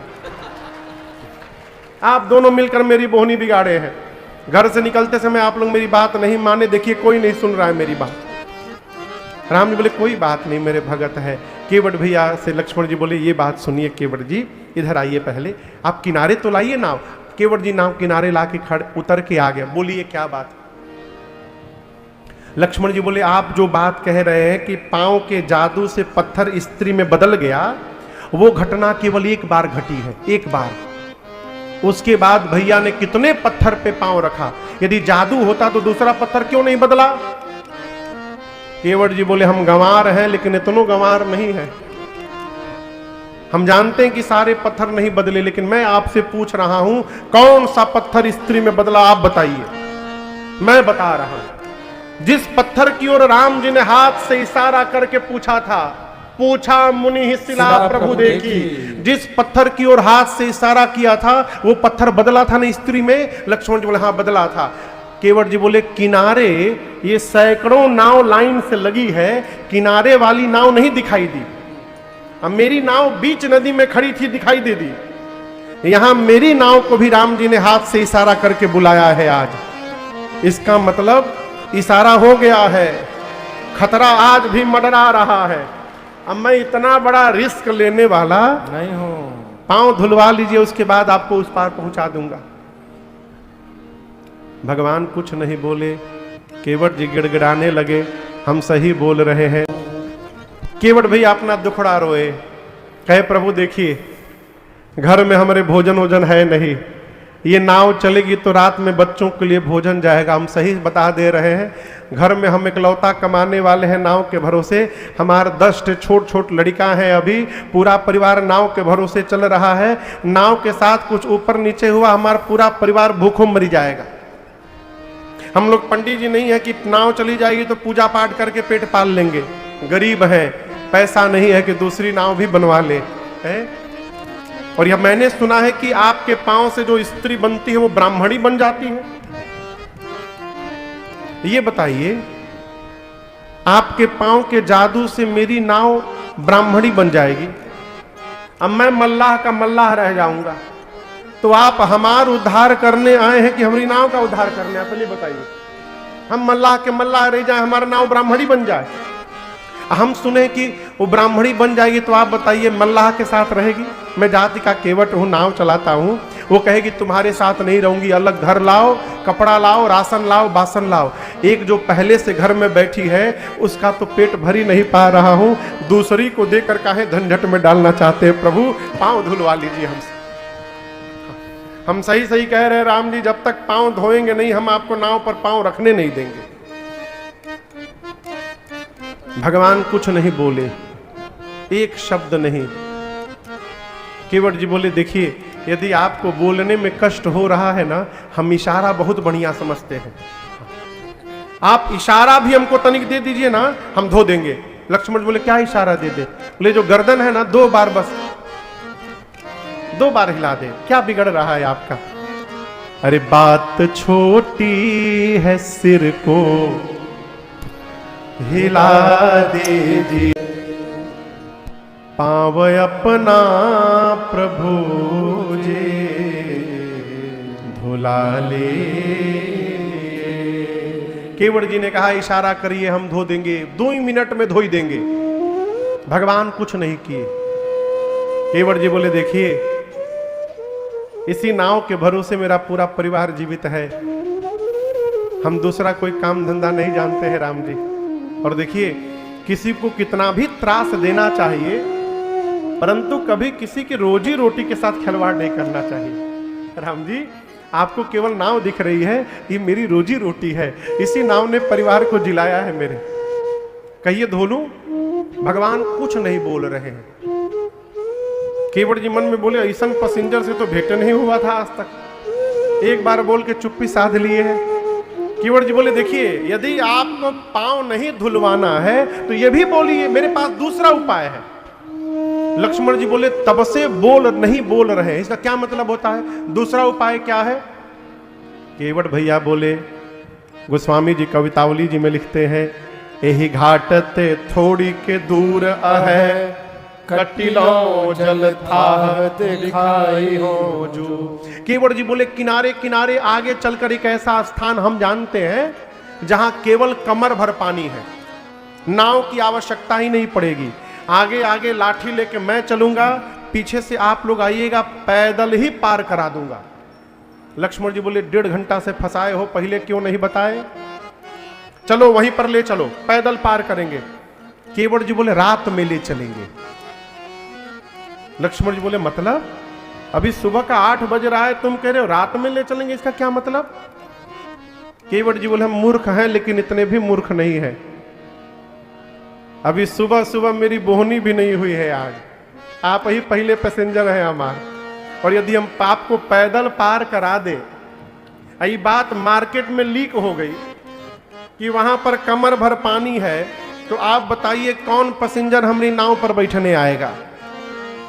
आप दोनों मिलकर मेरी बोहनी बिगाड़े हैं। घर से निकलते समय आप लोग मेरी बात नहीं माने, देखिए कोई नहीं सुन रहा है मेरी बात। राम जी बोले कोई बात नहीं, मेरे भगत है। केवट भैया से लक्ष्मण जी बोले ये बात सुनिए केवट जी, इधर आइए, पहले आप किनारे तो लाइए नाव। केवट जी नाव किनारे लाके खड़े उतर के आ गया। बोलिए क्या बात? लक्ष्मण जी बोले आप जो बात कह रहे हैं कि पांव के जादू से पत्थर स्त्री में बदल गया, वो घटना केवल एक बार घटी है, एक बार। उसके बाद भैया ने कितने पत्थर पे पांव रखा, यदि जादू होता तो दूसरा पत्थर क्यों नहीं बदला? केवट जी बोले हम गंवार हैं, लेकिन इतनो गंवार नहीं है। हम जानते हैं कि सारे पत्थर नहीं बदले, लेकिन मैं आपसे पूछ रहा हूं कौन सा पत्थर स्त्री में बदला, आप बताइए। मैं बता रहा हूं, जिस पत्थर की ओर राम जी ने हाथ से इशारा करके पूछा था, पूछा मुनि ही शिला प्रभु देखी, जिस पत्थर की ओर हाथ से इशारा किया था वो पत्थर बदला था ना स्त्री में? लक्ष्मण जी बोले हाँ बदला था। केवट जी बोले किनारे ये सैकड़ों नाव लाइन से लगी है, किनारे वाली नाव नहीं दिखाई दी। अब मेरी नाव बीच नदी में खड़ी थी, दिखाई दे दी। यहां मेरी नाव को भी राम जी ने हाथ से इशारा करके बुलाया है आज। इसका मतलब इशारा हो गया है, खतरा आज भी मंडरा रहा है। अब मैं इतना बड़ा रिस्क लेने वाला नहीं हूं। पांव धुलवा लीजिए, उसके बाद आपको उस पार पहुंचा दूंगा। भगवान कुछ नहीं बोले। केवट जी गिड़गिड़ाने लगे, हम सही बोल रहे हैं। केवट भैया अपना दुखड़ा रोए, कहे प्रभु देखिए घर में हमारे भोजन वोजन है नहीं, ये नाव चलेगी तो रात में बच्चों के लिए भोजन जाएगा। हम सही बता दे रहे हैं, घर में हम इकलौता कमाने वाले हैं नाव के भरोसे। हमारे 10 छोट छोट लड़का हैं, अभी पूरा परिवार नाव के भरोसे चल रहा है। नाव के साथ कुछ ऊपर नीचे हुआ हमारा पूरा परिवार भूखों मर जाएगा। हम लोग पंडित जी नहीं है कि नाव चली जाएगी तो पूजा पाठ करके पेट पाल लेंगे। गरीब हैं, पैसा नहीं है कि दूसरी नाव भी बनवा ले है? और यह मैंने सुना है कि आपके पांव से जो स्त्री बनती है वो ब्राह्मणी बन जाती है। ये बताइए, आपके पांव के जादू से मेरी नाव ब्राह्मणी बन जाएगी, अब मैं मल्लाह का मल्लाह रह जाऊंगा, तो आप हमार उद्धार करने आए हैं कि हमारी नाव का उद्धार करने आए? पहले बताइए। हम मल्लाह के मल्लाह रह जाए, हमारा नाव ब्राह्मणी बन जाए। हम सुने कि वो ब्राह्मणी बन जाएगी, तो आप बताइए मल्लाह के साथ रहेगी? मैं जाति का केवट हूँ, नाव चलाता हूँ, वो कहेगी तुम्हारे साथ नहीं रहूंगी, अलग घर लाओ, कपड़ा लाओ, राशन लाओ, बासन लाओ। एक जो पहले से घर में बैठी है उसका तो पेट भर ही नहीं पा रहा हूँ, दूसरी को देकर काहे झंझट में डालना चाहते हैं? प्रभु पांव धुलवा लीजिए हमसे। हम सही सही कह रहे हैं राम जी, जब तक पांव धोएंगे नहीं हम आपको नाव पर पांव रखने नहीं देंगे। भगवान कुछ नहीं बोले, एक शब्द नहीं। केवट जी बोले देखिए यदि आपको बोलने में कष्ट हो रहा है ना, हम इशारा बहुत बढ़िया समझते हैं, आप इशारा भी हमको तनिक दे दीजिए ना, हम धो देंगे। लक्ष्मण बोले क्या इशारा दे दे? बोले जो गर्दन है ना 2 बार, बस 2 बार हिला दे, क्या बिगड़ रहा है आपका? अरे बात छोटी है, सिर को हिला दीजिए। पाव अपना प्रभु जे धुला ले। केवट जी ने कहा इशारा करिए हम धो देंगे, 2 ही मिनट में धो ही देंगे। भगवान कुछ नहीं किए। केवट जी बोले देखिए इसी नाव के भरोसे मेरा पूरा परिवार जीवित है, हम दूसरा कोई काम धंधा नहीं जानते हैं राम जी। और देखिए किसी को कितना भी त्रास देना चाहिए परंतु कभी किसी की रोजी रोटी के साथ खिलवाड़ नहीं करना चाहिए। राम जी आपको केवल नाव दिख रही है, ये मेरी रोजी रोटी है, इसी नाव ने परिवार को जिलाया है मेरे। कहिए धो लूं? भगवान कुछ नहीं बोल रहे हैं। केवट जी मन में बोले ऐसा पैसेंजर से तो भेंट नहीं हुआ था आज तक। एक बार बोल के चुप्पी साध लिए है। केवट जी बोले देखिए यदि आपको पांव नहीं धुलवाना है तो ये भी बोलिए, मेरे पास दूसरा उपाय है। लक्ष्मण जी बोले तब से नहीं बोल रहे, इसका क्या मतलब होता है? दूसरा उपाय क्या है? केवट भैया बोले, गोस्वामी जी कवितावली जी में लिखते हैं, यही घाट ते थोड़ी के दूर है, कटिलो जल था दिखाई हो जो। केवट जी बोले किनारे किनारे आगे चलकर एक ऐसा स्थान हम जानते हैं जहां केवल कमर भर पानी है, नाव की आवश्यकता ही नहीं पड़ेगी। आगे आगे लाठी लेके मैं चलूंगा, पीछे से आप लोग आइएगा, पैदल ही पार करा दूंगा। लक्ष्मण जी बोले 1.5 घंटा से फंसाए हो, पहले क्यों नहीं बताए? चलो वहीं पर ले चलो, पैदल पार करेंगे। केवट जी बोले रात में ले चलेंगे। लक्ष्मण जी बोले मतलब? अभी सुबह का 8 बज रहा है, तुम कह रहे हो रात में ले चलेंगे, इसका क्या मतलब? केवट जी बोले हम मूर्ख हैं लेकिन इतने भी मूर्ख नहीं है। अभी सुबह सुबह मेरी बोहनी भी नहीं हुई है, आज आप ही पहले पैसेंजर हैं हमारे। और यदि हम पाप को पैदल पार करा दे, यही बात मार्केट में लीक हो गई कि वहां पर कमर भर पानी है, तो आप बताइए कौन पैसेंजर हमारी नाव पर बैठने आएगा?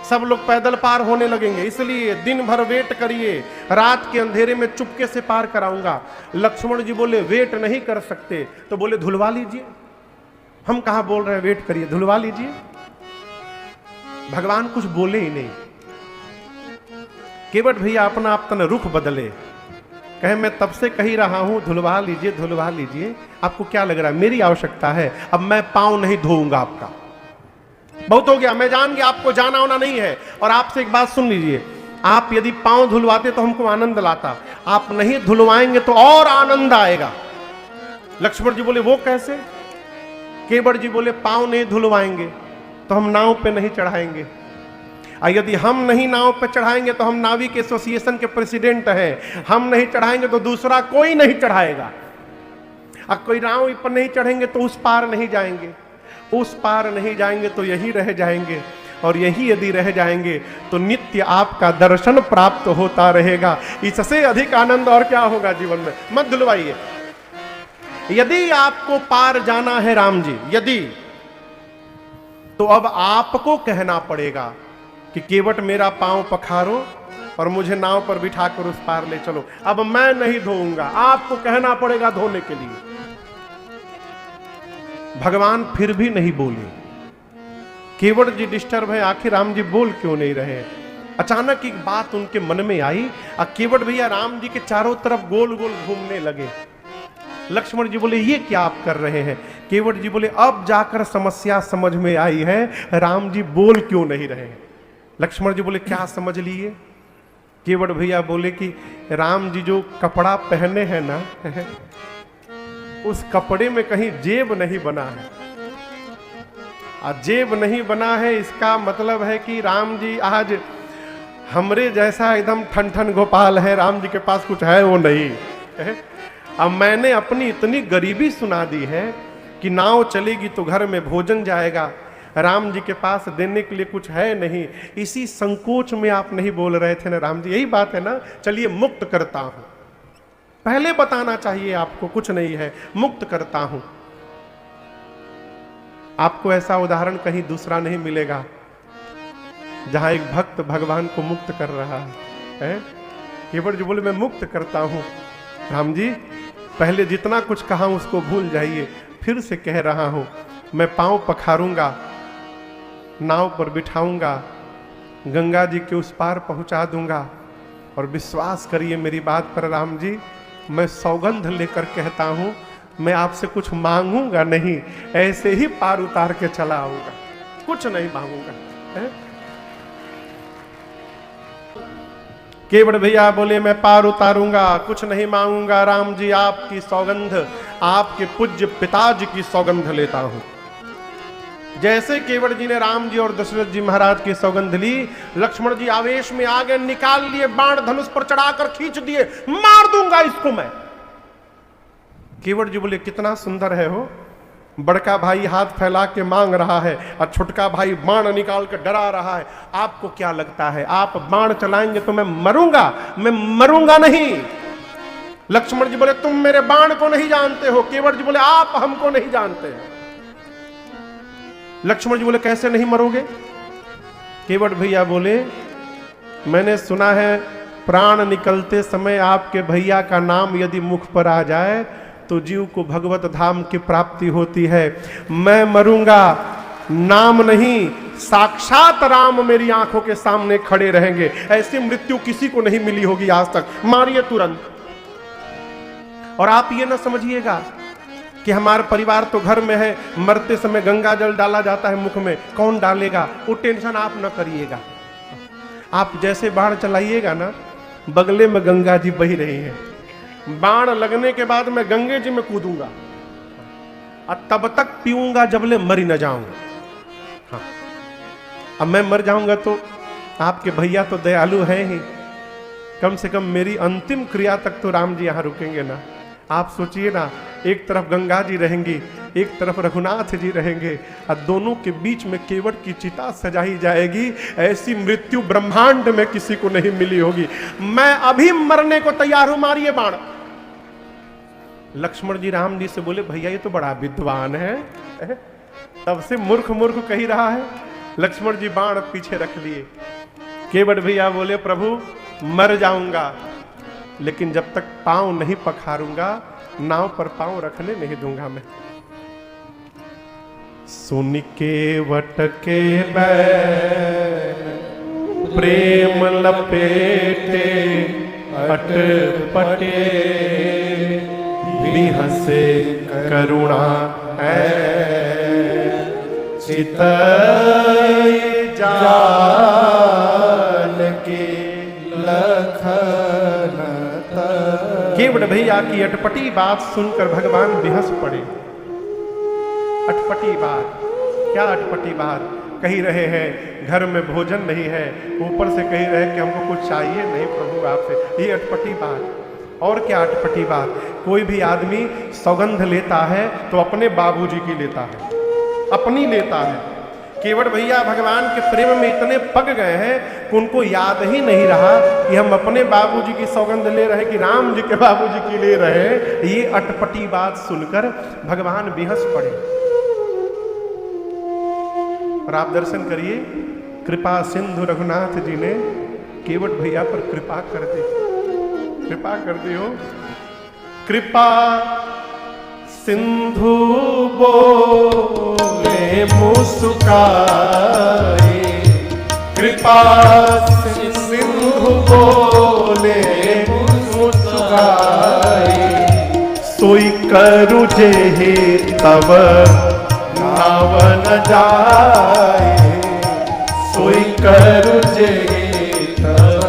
सब लोग पैदल पार होने लगेंगे। इसलिए दिन भर वेट करिए, रात के अंधेरे में चुपके से पार कराऊंगा। लक्ष्मण जी बोले वेट नहीं कर सकते, तो बोले धुलवा लीजिए। हम कहां बोल रहे हैं वेट करिए, धुलवा लीजिए। भगवान कुछ बोले ही नहीं। केवट भैया अपना आप तन रुख बदले, कहे मैं तब से कही रहा हूं धुलवा लीजिए धुलवा लीजिए, आपको क्या लग रहा है? मेरी आवश्यकता है, अब मैं पांव नहीं धोऊंगा आपका, बहुत हो गया, मैं जान गया आपको जाना होना नहीं है। और आपसे एक बात सुन लीजिए, आप यदि पांव धुलवाते तो हमको आनंद लाता, आप नहीं धुलवाएंगे तो और आनंद आएगा। लक्ष्मण जी बोले वो कैसे? केवट जी बोले पांव नहीं धुलवाएंगे तो हम नाव पे नहीं चढ़ाएंगे, और यदि हम नहीं नाव पे चढ़ाएंगे तो हम नाविक एसोसिएशन के प्रेसिडेंट हैं, हम नहीं चढ़ाएंगे तो दूसरा कोई नहीं चढ़ाएगा। अब कोई नाव पर नहीं चढ़ेंगे तो उस पार नहीं जाएंगे, उस पार नहीं जाएंगे तो यही रह जाएंगे, और यही यदि रह जाएंगे तो नित्य आपका दर्शन प्राप्त होता रहेगा। इससे अधिक आनंद और क्या होगा जीवन में? मत धुलवाइए। यदि आपको पार जाना है राम जी, यदि, तो अब आपको कहना पड़ेगा कि केवट मेरा पांव पखारो और मुझे नाव पर बिठाकर उस पार ले चलो। अब मैं नहीं धोऊंगा, आपको कहना पड़ेगा धोने के लिए। भगवान फिर भी नहीं बोले। केवट जी डिस्टर्ब है, आखिर राम जी बोल क्यों नहीं रहे? अचानक एक बात उनके मन में आई, और केवट भैया राम जी के चारों तरफ गोल गोल घूमने लगे। लक्ष्मण जी बोले ये क्या आप कर रहे हैं? केवट जी बोले अब जाकर समस्या समझ में आई है, राम जी बोल क्यों नहीं रहे हैं? लक्ष्मण जी बोले क्या समझ लिए? केवट भैया बोले कि राम जी जो कपड़ा पहने हैं ना, उस कपड़े में कहीं जेब नहीं बना है। और जेब नहीं बना है इसका मतलब है कि राम जी आज हमरे जैसा एकदम ठन ठन गोपाल है, राम जी के पास कुछ है वो नहीं है। अब मैंने अपनी इतनी गरीबी सुना दी है कि नाव चलेगी तो घर में भोजन जाएगा, राम जी के पास देने के लिए कुछ है नहीं। इसी संकोच में आप नहीं बोल रहे थे ना राम जी, यही बात है ना। चलिए मुक्त करता हूं, पहले बताना चाहिए आपको, कुछ नहीं है, मुक्त करता हूं। आपको ऐसा उदाहरण कहीं दूसरा नहीं मिलेगा जहां एक भक्त भगवान को मुक्त कर रहा है। केवट जी बोले मैं मुक्त करता हूं। राम जी पहले जितना कुछ कहा उसको भूल जाइए, फिर से कह रहा हूं, मैं पांव पखारूंगा नाव पर बिठाऊंगा, गंगा जी के उस पार पहुंचा दूंगा। और विश्वास करिए मेरी बात पर राम जी, मैं सौगंध लेकर कहता हूं, मैं आपसे कुछ मांगूंगा नहीं, ऐसे ही पार उतार के चला आऊंगा, कुछ नहीं मांगूंगा। केवट भैया बोले मैं पार उतारूंगा, कुछ नहीं मांगूंगा। राम जी आपकी सौगंध, आपके पूज्य पिताजी की सौगंध लेता हूं। जैसे केवट जी ने राम जी और दशरथ जी महाराज की सौगंध ली, लक्ष्मण जी आवेश में आ गए, निकाल लिए बाण, धनुष पर चढ़ाकर खींच दिए, मार दूंगा इसको मैं। केवट जी बोले कितना सुंदर है हो, बड़का भाई हाथ फैला के मांग रहा है और छोटका भाई बाण निकाल कर डरा रहा है, आपको क्या लगता है आप बाण चलाएंगे तो मैं मरूंगा? मैं मरूंगा नहीं। लक्ष्मण जी बोले तुम मेरे बाण को नहीं जानते हो। केवट जी बोले आप हमको नहीं जानते हैं। लक्ष्मण जी बोले कैसे नहीं मरोगे? केवट भैया बोले मैंने सुना है प्राण निकलते समय आपके भैया का नाम यदि मुख पर आ जाए तो जीव को भगवत धाम की प्राप्ति होती है। मैं मरूंगा, नाम नहीं, साक्षात राम मेरी आंखों के सामने खड़े रहेंगे। ऐसी मृत्यु किसी को नहीं मिली होगी आज तक, मारिए तुरंत। और आप ये ना समझिएगा कि हमारा परिवार तो घर में है, मरते समय गंगा जल डाला जाता है मुख में, कौन डालेगा, वो टेंशन आप न करिएगा। आप जैसे बाण चलाइएगा ना, बगले में गंगा जी बही रही है, बाण लगने के बाद मैं गंगे जी में कूदूंगा और तब तक पीऊंगा जबले मरी न जाऊंगा। हाँ, अब मैं मर जाऊंगा तो आपके भैया तो दयालु हैं ही, कम से कम मेरी अंतिम क्रिया तक तो राम जी यहां रुकेंगे ना। आप सोचिए ना, एक तरफ गंगा जी रहेंगी, एक तरफ रघुनाथ जी रहेंगे और दोनों के बीच में केवट की चिता सजाई जाएगी। ऐसी मृत्यु ब्रह्मांड में किसी को नहीं मिली होगी। मैं अभी मरने को तैयार हूं, मारिए बाण। लक्ष्मण जी राम जी से बोले भैया ये तो बड़ा विद्वान है, तब से मूर्ख मूर्ख कही रहा है। लक्ष्मण जी बाण पीछे रख लिए। केवट भैया बोले प्रभु मर जाऊंगा, लेकिन जब तक पांव नहीं पखारूंगा नाव पर पांव रखने नहीं दूंगा मैं। सुन केवट के प्रेम लपेटे अटपटे, बिहसे करुणा चितई जान के लखन। केवट भैया की अटपटी बात सुनकर भगवान बेहस पड़े। अटपटी बात, क्या अटपटी बात? कही रहे हैं घर में भोजन नहीं है, ऊपर से कही रहे कि हमको कुछ चाहिए नहीं प्रभु आपसे, ये अटपटी बात। और क्या अटपटी बात? कोई भी आदमी सौगंध लेता है तो अपने बाबूजी की लेता है, अपनी लेता है। केवट भैया भगवान के प्रेम में इतने पक गए हैं कि उनको याद ही नहीं रहा कि हम अपने बाबूजी की सौगंध ले रहे कि राम जी के बाबूजी की ले रहे। ये अटपटी बात सुनकर भगवान बेहस पड़े। और आप दर्शन करिए, कृपा सिंधु रघुनाथ जी ने केवट भैया पर कृपा कर दी, कृपा कर दी हो। कृपा सिंधु बोले मुस्काए, कृपा सिंधु बोले मुस्काए, सोई करु जेहि तब नाव न जाए, सोई करु जेहि तब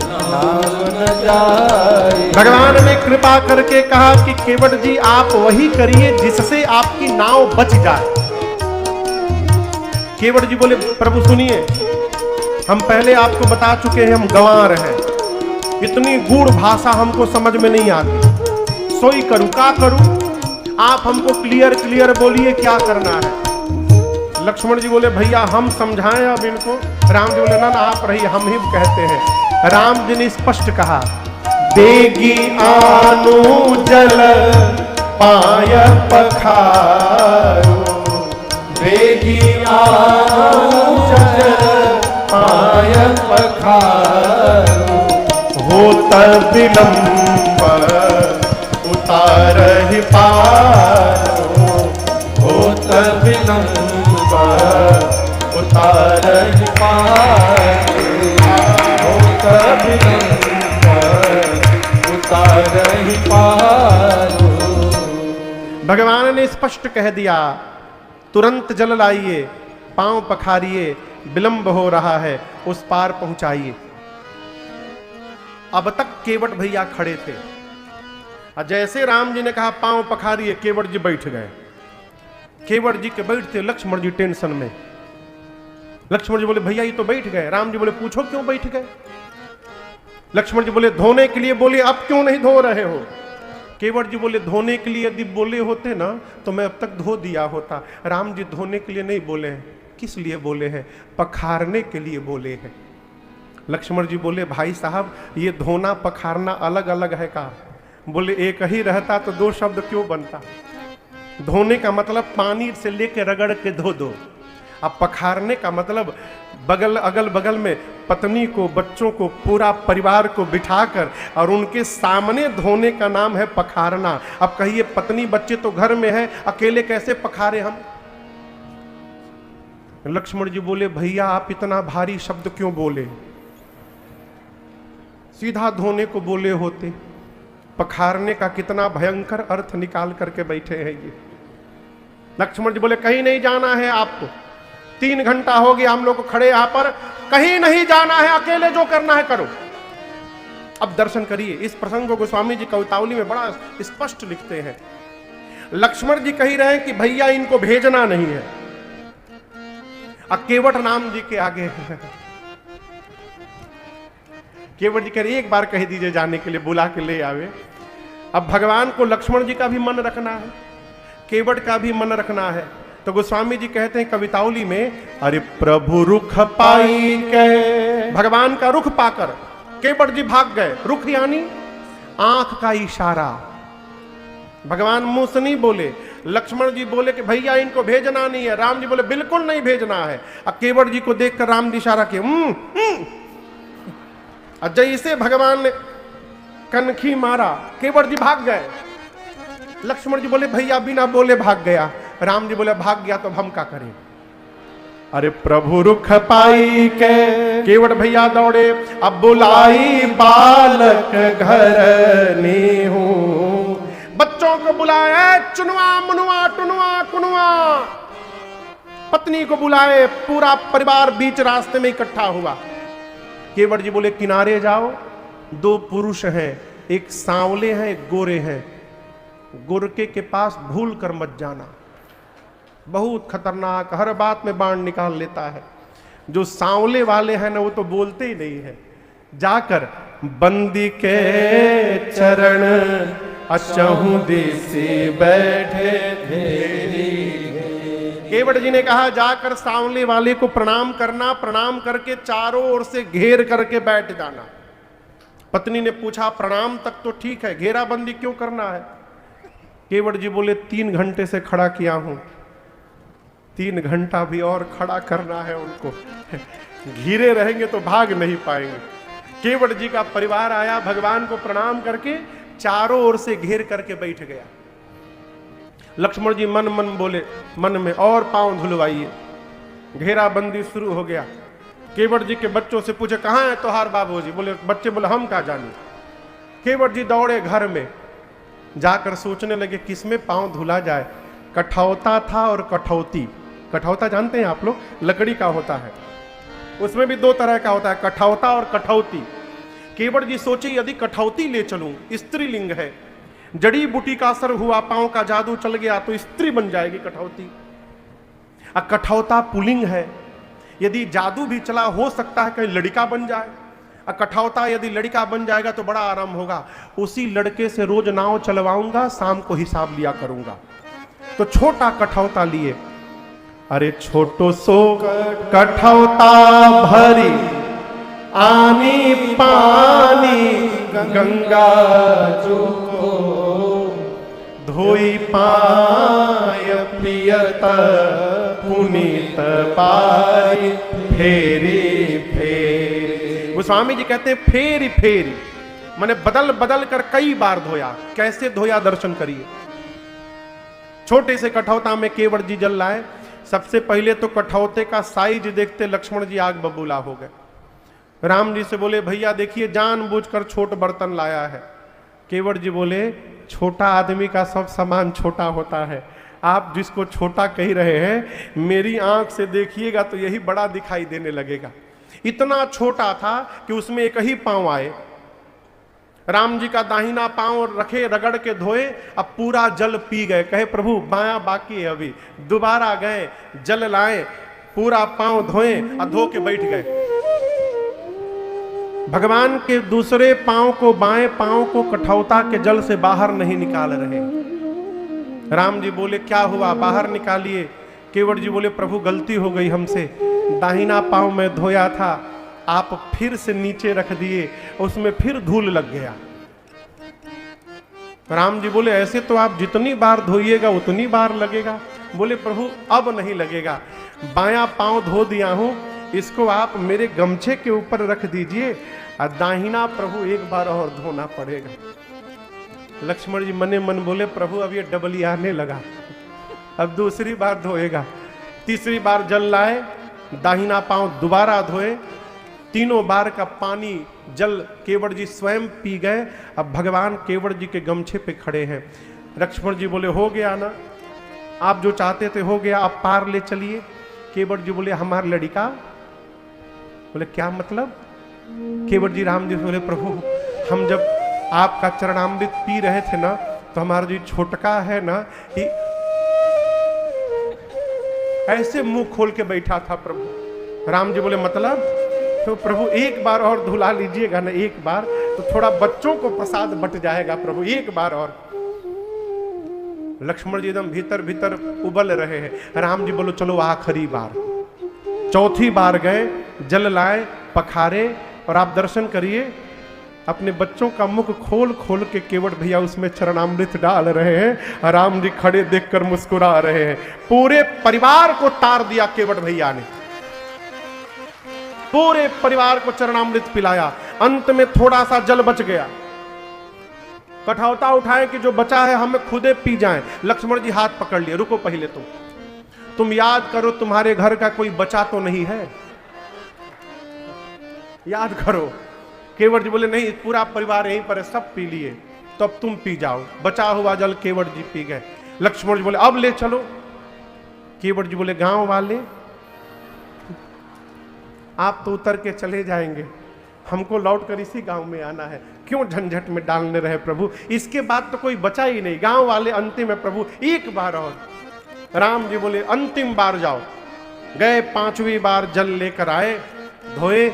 नाव न जाए। भगवान ने कृपा करके कहा कि केवट जी आप वही करिए जिससे आपकी नाव बच जाए। केवट जी बोले प्रभु सुनिए, हम पहले आपको बता चुके हैं हम गंवार हैं, इतनी गूढ़ भाषा हमको समझ में नहीं आती। सोई करूं, क्या करूं? आप हमको क्लियर क्लियर बोलिए क्या करना है। लक्ष्मण जी बोले भैया हम समझाएं अब इनको। राम जी बोले ना आप रही, हम ही कहते हैं। राम जी ने स्पष्ट कहा देगी आनु जल पाय पखारो, देगी आनु जल पाय पखारो, होत विलंब उतारहि पारो, होत विलंब उतारहि पारो, होत विलंब उतारहि पारो। भगवान ने स्पष्ट कह दिया, तुरंत जल लाइए, पांव पखारिए, विलंब हो रहा है, उस पार पहुंचाइए। अब तक केवट भैया खड़े थे, और जैसे राम जी ने कहा पांव पखारिए, केवट जी बैठ गए। केवट जी के बैठते लक्ष्मण जी टेंशन में। लक्ष्मण जी बोले भैया ये तो बैठ गए। राम जी बोले पूछो क्यों बैठ गए। लक्ष्मण जी बोले धोने के लिए। बोले अब क्यों नहीं धो रहे हो। केवट जी बोले धोने के लिए यदि बोले होते ना तो मैं अब तक धो दिया होता। राम जी धोने के लिए नहीं बोले हैं। किस लिए बोले हैं? पखारने के लिए बोले हैं। लक्ष्मण जी बोले भाई साहब ये धोना पखारना अलग अलग है का? बोले एक ही रहता तो दो शब्द क्यों बनता। धोने का मतलब पानी से लेके रगड़ के धो दो। अब पखारने का मतलब बगल अगल बगल में पत्नी को, बच्चों को, पूरा परिवार को बिठाकर और उनके सामने धोने का नाम है पखारना। अब कहिए पत्नी बच्चे तो घर में है, अकेले कैसे पखारे हम। लक्ष्मण जी बोले भैया आप इतना भारी शब्द क्यों बोले, सीधा धोने को बोले होते। पखारने का कितना भयंकर अर्थ निकाल करके बैठे हैं ये। लक्ष्मण जी बोले कहीं नहीं जाना है आपको, 3 घंटा हो गया हम लोग को खड़े यहां पर, कहीं नहीं जाना है, अकेले जो करना है करो। अब दर्शन करिए, इस प्रसंग को गोस्वामी जी कवितावली में बड़ा स्पष्ट लिखते हैं। लक्ष्मण जी कह रहे हैं कि भैया इनको भेजना नहीं है, केवट राम जी के आगे केवट जी कह रहे एक बार कह दीजिए जाने के लिए, बुला के ले आवे। अब भगवान को लक्ष्मण जी का भी मन रखना है, केवट का भी मन रखना है। तो गोस्वामी जी कहते हैं कवितावली में, अरे प्रभु रुख पाई के, भगवान का रुख पाकर केवट जी भाग गए। रुख यानी आंख का इशारा। भगवान मुंह से नहीं बोले। लक्ष्मण जी बोले कि भैया इनको भेजना नहीं है। राम जी बोले बिल्कुल नहीं भेजना है। अब केवट जी को देखकर राम जी इशारा किया। जैसे भगवान ने कनखी मारा, केवट जी भाग गए। लक्ष्मण जी बोले भैया बिना बोले भाग गया। राम जी बोले भाग गया तो हम क्या करें। अरे प्रभु रुख पाई के, केवट भैया दौड़े। अब बुलाई बालक घर ने हूं, बच्चों को बुलाए, चुनवा मुनवा टुनवा कुनवा, पत्नी को बुलाए, पूरा परिवार बीच रास्ते में इकट्ठा हुआ। केवट जी बोले किनारे जाओ, 2 पुरुष हैं, एक सांवले हैं एक गोरे हैं, गोरके के पास भूल कर मत जाना, बहुत खतरनाक, हर बात में बाण निकाल लेता है। जो सांवले वाले हैं ना वो तो बोलते ही नहीं है। जाकर बंदी के चरण अचहु दिसे बैठे थे। केवट जी ने कहा जाकर सांवले वाले को प्रणाम करना, प्रणाम करके चारों ओर से घेर करके बैठ जाना। पत्नी ने पूछा प्रणाम तक तो ठीक है, घेराबंदी क्यों करना है। केवट जी बोले 3 घंटे से खड़ा किया हूं, 3 घंटा भी और खड़ा करना है उनको, घिरे रहेंगे तो भाग नहीं पाएंगे। केवट जी का परिवार आया, भगवान को प्रणाम करके चारों ओर से घेर करके बैठ गया। लक्ष्मण जी मन मन बोले मन में और पांव धुलवाइए। घेराबंदी शुरू हो गया। केवट जी के बच्चों से पूछे कहाँ है तोहार बाबूजी। बोले बच्चे बोले हम क्या जाने। केवट जी दौड़े घर में, जाकर सोचने लगे किसमें पांव धुला जाए। कठौता था और कठौती। कठौता जानते हैं आप लोग, लकड़ी का होता है, उसमें भी 2 तरह का होता है, कठौता और कठौती। केवट जी सोचे यदि कठौती ले चलूं, स्त्रीलिंग है, जड़ी बूटी का असर हुआ, पांव का जादू चल गया तो स्त्री बन जाएगी कठौती। कठौता पुलिंग है, यदि जादू भी चला हो सकता है कहीं लड़का बन जाए। कठौता यदि लड़का बन जाएगा तो बड़ा आराम होगा, उसी लड़के से रोज नाव चलवाऊंगा, शाम को हिसाब लिया करूंगा। तो छोटा कठौता लिए। अरे छोटो सो कठौता भरी आनी पानी गंगा जो धोई पाय प्रियत पुनीत पारी फेरी फेरी। गोस्वामी जी कहते हैं फेरी फेरी माने बदल बदल कर कई बार धोया। कैसे धोया दर्शन करिए। छोटे से कठौता में केवट जी जल लाए, सबसे पहले तो कठौते का साइज देखते लक्ष्मण जी आग बबूला हो गए। राम जी से बोले भैया देखिए जानबूझकर छोट बर्तन लाया है। केवट जी बोले छोटा आदमी का सब सामान छोटा होता है, आप जिसको छोटा कह रहे हैं मेरी आंख से देखिएगा तो यही बड़ा दिखाई देने लगेगा। इतना छोटा था कि उसमें एक ही पांव आए। राम जी का दाहिना पांव रखे, रगड़ के धोए, अब पूरा जल पी गए। कहे प्रभु बायां बाकी है अभी। दोबारा गए, जल लाए, पूरा पांव धोए और धो के बैठ गए। भगवान के दूसरे पांव को, बाएं पांव को कठौता के जल से बाहर नहीं निकाल रहे। राम जी बोले क्या हुआ, बाहर निकालिए। केवट जी बोले प्रभु गलती हो गई हमसे, दाहिना पांव में धोया था, आप फिर से नीचे रख दिए, उसमें फिर धूल लग गया। राम जी बोले ऐसे तो आप जितनी बार धोइएगा उतनी बार लगेगा। बोले प्रभु अब नहीं लगेगा, बायां पांव धो दिया हूं, इसको आप मेरे गमछे के ऊपर रख दीजिए और दाहिना प्रभु एक बार और धोना पड़ेगा। लक्ष्मण जी मने मन बोले प्रभु अब ये डबली आने लगा, अब दूसरी बार धोएगा। तीसरी बार जल लाए, दाहिना पांव दोबारा धोए, तीनों बार का पानी जल केवट जी स्वयं पी गए। अब भगवान केवट जी के गमछे पे खड़े हैं। लक्ष्मण जी बोले हो गया ना, आप जो चाहते थे हो गया, आप पार ले चलिए। केवट जी बोले हमारा लड़का। बोले क्या मतलब? केवट जी राम जी बोले प्रभु हम जब आपका चरणामृत पी रहे थे ना तो हमारा जो छोटका है ना ऐसे मुंह खोल के बैठा था प्रभु। राम जी बोले मतलब? तो प्रभु एक बार और धुला लीजिएगा ना, एक बार तो थोड़ा बच्चों को प्रसाद बट जाएगा प्रभु, एक बार और। लक्ष्मण जी एकदम भीतर भीतर उबल रहे हैं। राम जी बोलो चलो आखिरी बार। चौथी बार गए, जल लाए, पखारे और आप दर्शन करिए, अपने बच्चों का मुख खोल खोल के केवट भैया उसमें चरणामृत डाल रहे हैं। राम जी खड़े देखकर मुस्कुरा रहे हैं। पूरे परिवार को तार दिया केवट भैया ने, पूरे परिवार को चरणामृत पिलाया। अंत में थोड़ा सा जल बच गया, कठौता उठाए कि जो बचा है हमें खुदे पी जाएं। लक्ष्मण जी हाथ पकड़ लिए, रुको पहले तुम याद करो तुम्हारे घर का कोई बचा तो नहीं है, याद करो। केवट जी बोले नहीं पूरा परिवार यहीं पर है, सब पी लिए, तो अब तुम पी जाओ। बचा हुआ जल केवट जी पी गए। लक्ष्मण जी बोले अब ले चलो। केवट जी बोले गांव वाले आप तो उतर के चले जाएंगे, हमको लौट कर इसी गांव में आना है, क्यों झंझट में डालने रहे प्रभु, इसके बाद तो कोई बचा ही नहीं। गांव वाले अंतिम है प्रभु, एक बार और। राम जी बोले अंतिम बार जाओ। गए, पांचवी बार जल लेकर आए, धोए।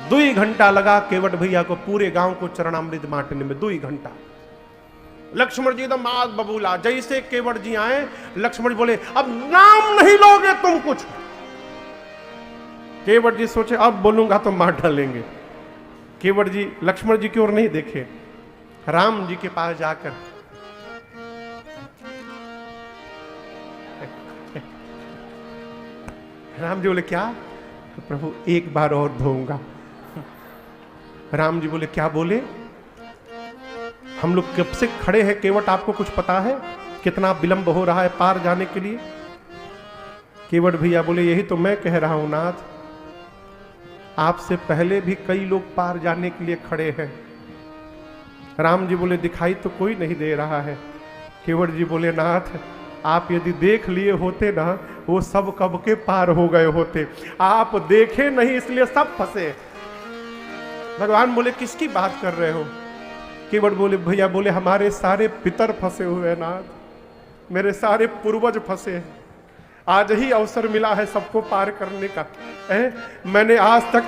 2 घंटा लगा केवट भैया को पूरे गांव को चरणामृत बांटने में, 2 घंटा। लक्ष्मण जी एकदम आग बबूला। जैसे केवट जी आए, लक्ष्मण जी बोले अब नाम नहीं लोगे तुम कुछ। केवट जी सोचे अब बोलूंगा तो मार डालेंगे। केवट जी लक्ष्मण जी की ओर नहीं देखे, राम जी के पास जाकर राम जी बोले क्या? तो प्रभु एक बार और धोऊंगा। राम जी बोले क्या बोले? हम लोग कब से खड़े हैं केवट, आपको कुछ पता है कितना विलंब हो रहा है पार जाने के लिए? केवट भैया बोले यही तो मैं कह रहा हूं नाथ, आपसे पहले भी कई लोग पार जाने के लिए खड़े हैं। राम जी बोले दिखाई तो कोई नहीं दे रहा है। केवट जी बोले नाथ आप यदि देख लिए होते ना वो सब कब के पार हो गए होते, आप देखे नहीं इसलिए सब फंसे। भगवान बोले किसकी बात कर रहे हो? केवट बोले भैया बोले हमारे सारे पितर फंसे हुए नाथ, मेरे सारे पूर्वज फंसे हैं, आज ही अवसर मिला है सबको पार करने का। मैंने आज तक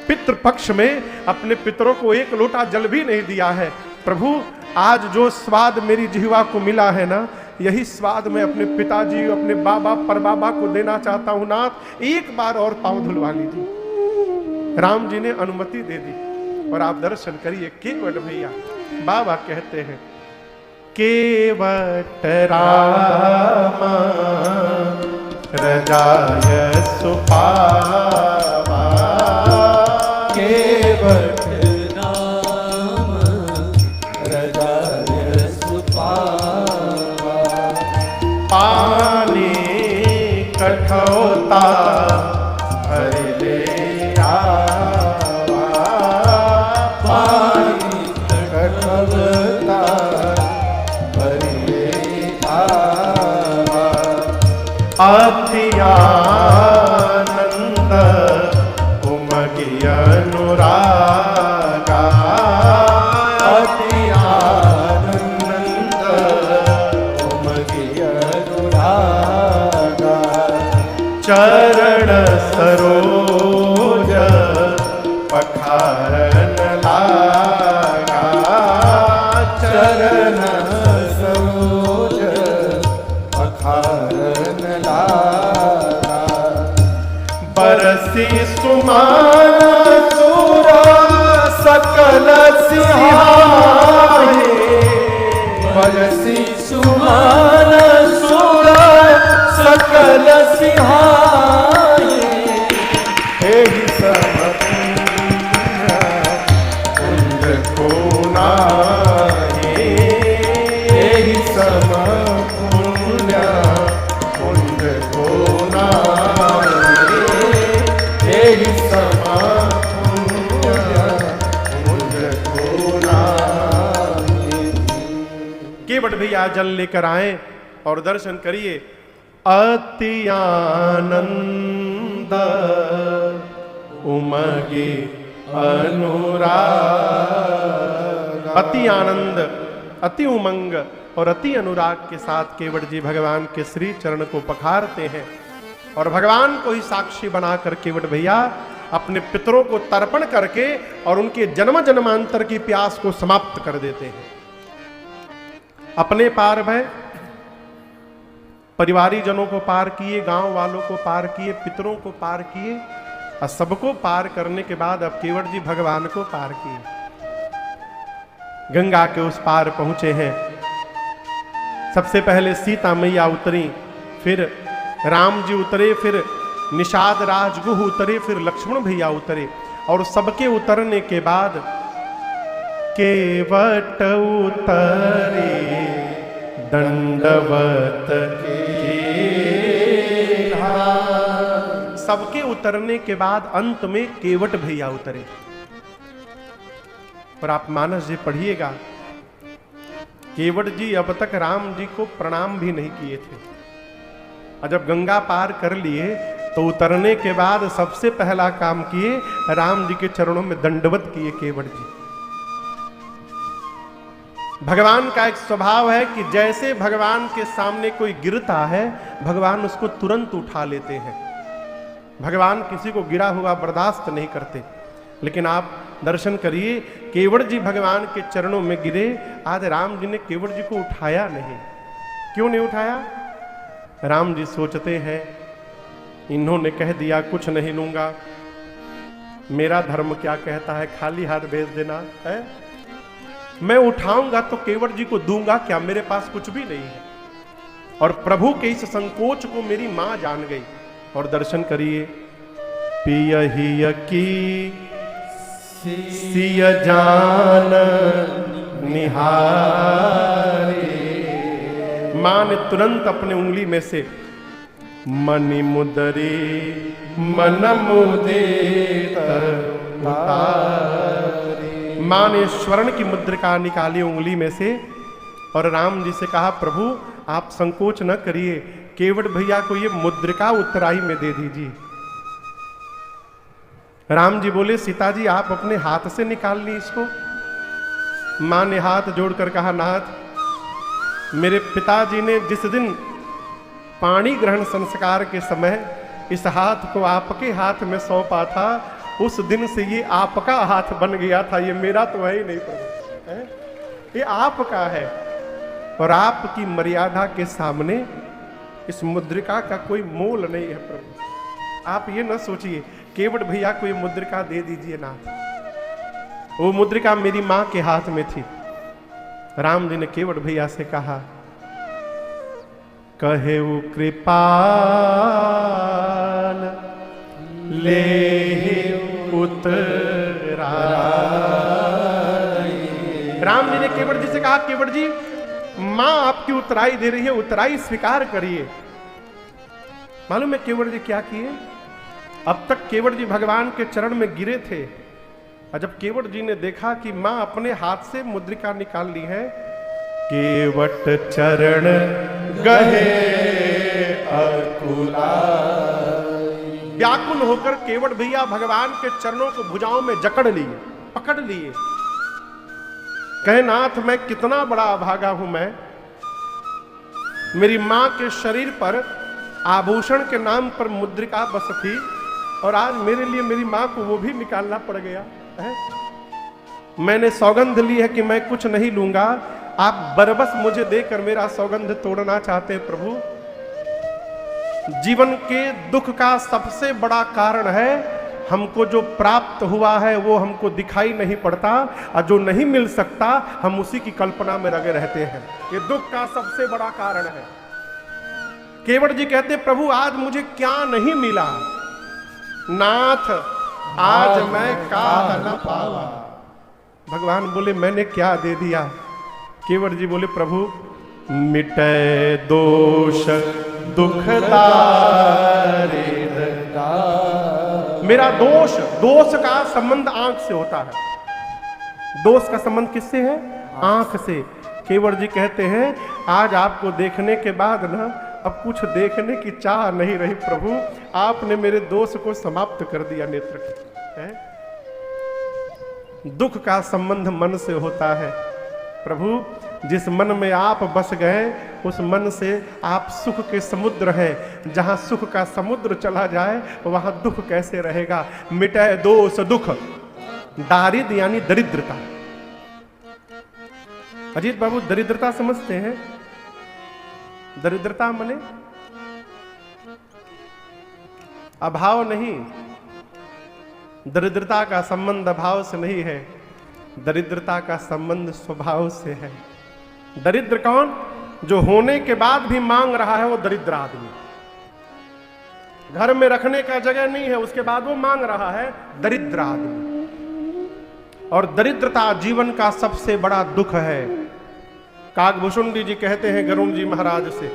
पितृपक्ष में अपने पितरों को एक लोटा जल भी नहीं दिया है। प्रभु आज जो स्वाद मेरी जिह्वा को मिला है ना, यही स्वाद मैं अपने पिताजी, अपने बाबा परबाबा को देना चाहता हूं नाथ, एक बार और पांव धुलवा लीजिए। राम जी ने अनुमति दे दी और आप दर्शन करिए। केवट भैया बाबा कहते हैं केवट रामा रजाय सुपावा, केवट राम रजाय सुपावा, पाने अनुरागा अति आनंद उमगे अनुरागा चरण सरोज पखारन लागा चरण सरोज पखारन लागा बरसी सुमान सुरा सकल सिहाए बरसी सुमान सुरा सकल सिहाए एहि समपुण्य कुंज को नाहि एहि समपुण्य कुंज को नाहि एहि समपुण्य कुंज को नाहि। केवट भैया जल लेकर आए और दर्शन करिए। अति आनंद उमगे अनुराग। अति आनंद, अति उमंग और अति अनुराग के साथ केवट जी भगवान के श्री चरण को पखारते हैं और भगवान को ही साक्षी बनाकर केवट भैया अपने पितरों को तर्पण करके और उनके जन्म जन्मांतर की प्यास को समाप्त कर देते हैं। अपने पार भय, परिवारी जनों को पार किए, गांव वालों को पार किए, पितरों को पार किए और सबको पार करने के बाद अब केवट जी भगवान को पार किए। गंगा के उस पार पहुंचे हैं। सबसे पहले सीता मैया उतरी, फिर राम जी उतरे, फिर निषाद राजगुह उतरे, फिर लक्ष्मण भैया उतरे और सबके उतरने के बाद केवट उतरे दंडवत के। सबके उतरने के बाद अंत में केवट भैया उतरे। और आप मानस जी पढ़िएगा, केवट जी अब तक राम जी को प्रणाम भी नहीं किए थे और जब गंगा पार कर लिए तो उतरने के बाद सबसे पहला काम किए, राम जी के चरणों में दंडवत किए केवट जी। भगवान का एक स्वभाव है कि जैसे भगवान के सामने कोई गिरता है, भगवान उसको तुरंत उठा लेते हैं। भगवान किसी को गिरा हुआ बर्दाश्त नहीं करते। लेकिन आप दर्शन करिए, केवट जी भगवान के चरणों में गिरे, आज राम जी ने केवट जी को उठाया नहीं। क्यों नहीं उठाया? राम जी सोचते हैं, इन्होंने कह दिया कुछ नहीं लूंगा, मेरा धर्म क्या कहता है खाली हाथ भेज देना है। मैं उठाऊंगा तो केवट जी को दूंगा क्या, मेरे पास कुछ भी नहीं है। और प्रभु के इस संकोच को मेरी मां जान गई। और दर्शन करिए, पियहिय की सिय जान निहारे। मां ने तुरंत अपने उंगली में से मणि मुदरी मन मुदित उतारे। मां ने स्वर्ण की मुद्रिका निकाली उंगली में से और राम जी से कहा, प्रभु आप संकोच न करिए, केवट भैया को ये मुद्रिका उत्तराई में दे दीजिए। राम जी बोले, सीता जी आप अपने हाथ से निकाल ली इसको। मां ने हाथ जोड़कर कहा, नाथ मेरे पिताजी ने जिस दिन पाणी ग्रहण संस्कार के समय इस हाथ को आपके हाथ में सौंपा था, उस दिन से ये आपका हाथ बन गया था, ये मेरा तो है ही नहीं प्रभु, है? ये आपका है। और आपकी मर्यादा के सामने इस मुद्रिका का कोई मोल नहीं है प्रभु। आप ये न सोचिए, केवट भैया को ये मुद्रिका दे दीजिए नाथ। वो मुद्रिका मेरी मां के हाथ में थी। राम जी ने केवट भैया से कहा, कहे वो कृपाल ले उतराई। राम जी ने केवट जी से कहा, केवट जी मां आपकी उतराई दे रही है, उतराई स्वीकार करिए। मालूम है केवट जी क्या किए? अब तक केवट जी भगवान के चरण में गिरे थे और जब केवट जी ने देखा कि मां अपने हाथ से मुद्रिका निकाल ली है, केवट चरण गहे अकुलाई। व्याकुल होकर केवट भैया भगवान के चरणों को भुजाओं में जकड़ लिए, पकड़ लिए। कहे नाथ मैं कितना बड़ा अभागा हूं मैं, मेरी मां के शरीर पर आभूषण के नाम पर मुद्रिका बस थी और आज मेरे लिए मेरी मां को वो भी निकालना पड़ गया है। मैंने सौगंध ली है कि मैं कुछ नहीं लूंगा, आप बरबस मुझे देकर मेरा सौगंध तोड़ना चाहते हैं प्रभु। जीवन के दुख का सबसे बड़ा कारण है हमको जो प्राप्त हुआ है वो हमको दिखाई नहीं पड़ता, और जो नहीं मिल सकता हम उसी की कल्पना में लगे रहते हैं। ये दुख का सबसे बड़ा कारण है। केवट जी कहते प्रभु आज मुझे क्या नहीं मिला, नाथ आज मैं काह न पावा। भगवान बोले मैंने क्या दे दिया? केवट जी बोले प्रभु मिटे दोष दुखदारे। मेरा दोष का संबंध आंख से होता है। दोष का संबंध किससे है? आंख से। केवट जी कहते हैं आज आपको देखने के बाद ना अब कुछ देखने की चाह नहीं रही प्रभु, आपने मेरे दोष को समाप्त कर दिया नेत्र के। दुख का संबंध मन से होता है प्रभु, जिस मन में आप बस गए उस मन से आप सुख के समुद्र हैं। जहां सुख का समुद्र चला जाए वहां दुख कैसे रहेगा? मिटे दोष दुख, दारिद्र यानी दरिद्रता। अजीत बाबू दरिद्रता समझते हैं? दरिद्रता माने अभाव नहीं, दरिद्रता का संबंध अभाव से नहीं है, दरिद्रता का संबंध स्वभाव से है। दरिद्र कौन? जो होने के बाद भी मांग रहा है वो दरिद्र आदमी। घर में रखने का जगह नहीं है उसके बाद वो मांग रहा है, दरिद्र आदमी। और दरिद्रता जीवन का सबसे बड़ा दुख है। काकभूषुंडी जी कहते हैं गरुण जी महाराज से,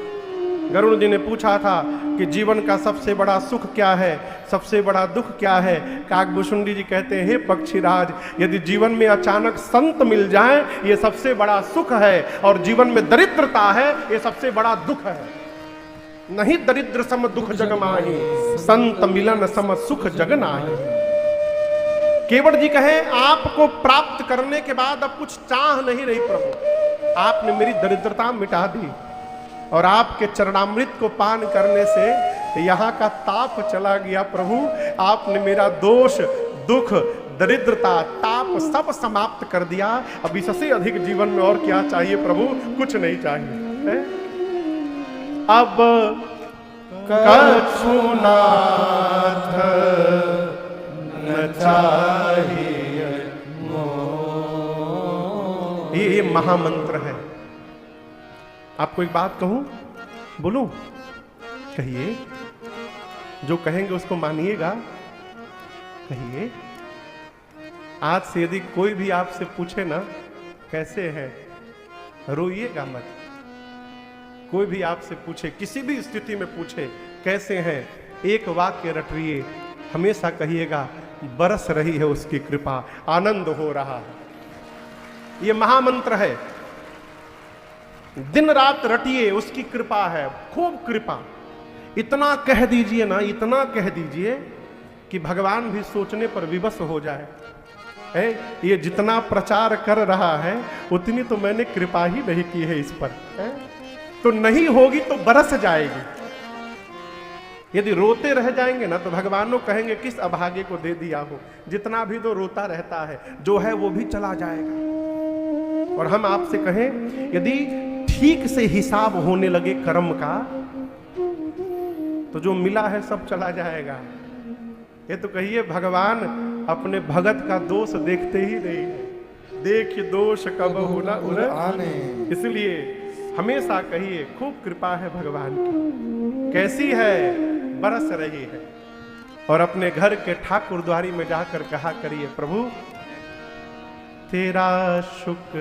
गरुण जी ने पूछा था कि जीवन का सबसे बड़ा सुख क्या है, सबसे बड़ा दुख क्या है? काकभूषुंडी जी कहते हैं हे पक्षीराज, यदि जीवन में अचानक संत मिल जाए ये सबसे बड़ा सुख है, और जीवन में दरिद्रता है ये सबसे बड़ा दुख है। नहीं दरिद्र सम दुख जग माही, संत मिलन सम सुख जग नाही। केवट जी कहे आपको प्राप्त करने के बाद अब कुछ चाह नहीं रही प्रभु, आपने मेरी दरिद्रता मिटा दी और आपके चरणामृत को पान करने से यहाँ का ताप चला गया प्रभु। आपने मेरा दोष दुख दरिद्रता ताप सब समाप्त कर दिया। अब इससे अधिक जीवन में और क्या चाहिए प्रभु? कुछ नहीं चाहिए। है? अब कछु नाथ न चाहिए, ये महामंत्र है। आपको एक बात कहूं, बोलूं? कहिए। जो कहेंगे उसको मानिएगा। कहिए। आज से यदि कोई भी आपसे पूछे ना कैसे है, रोइएगा मत। कोई भी आपसे पूछे, किसी भी स्थिति में पूछे कैसे हैं, एक वाक्य रटिए, हमेशा कहिएगा बरस रही है उसकी कृपा, आनंद हो रहा है। ये महामंत्र है। दिन रात रटिए, उसकी कृपा है, खूब कृपा। इतना कह दीजिए ना, इतना कह दीजिए कि भगवान भी सोचने पर विवश हो जाए। ये जितना प्रचार कर रहा है उतनी तो मैंने कृपा ही नहीं की है इस पर। तो नहीं होगी तो बरस जाएगी। यदि रोते रह जाएंगे ना तो भगवानों कहेंगे किस अभागे को दे दिया हो। जितना भी तो रोता रहता है, जो है वो भी चला जाएगा। और हम आपसे कहें यदि ठीक से हिसाब होने लगे कर्म का तो जो मिला है सब चला जाएगा। ये तो कहिए भगवान अपने भगत का दोष देखते ही नहीं है। देख दोष कब होना उन्हें आने। इसलिए हमेशा कहिए खूब कृपा है भगवान की। कैसी है? बरस रही है। और अपने घर के ठाकुर द्वारी में जाकर कहा करिए प्रभु तेरा शुक्र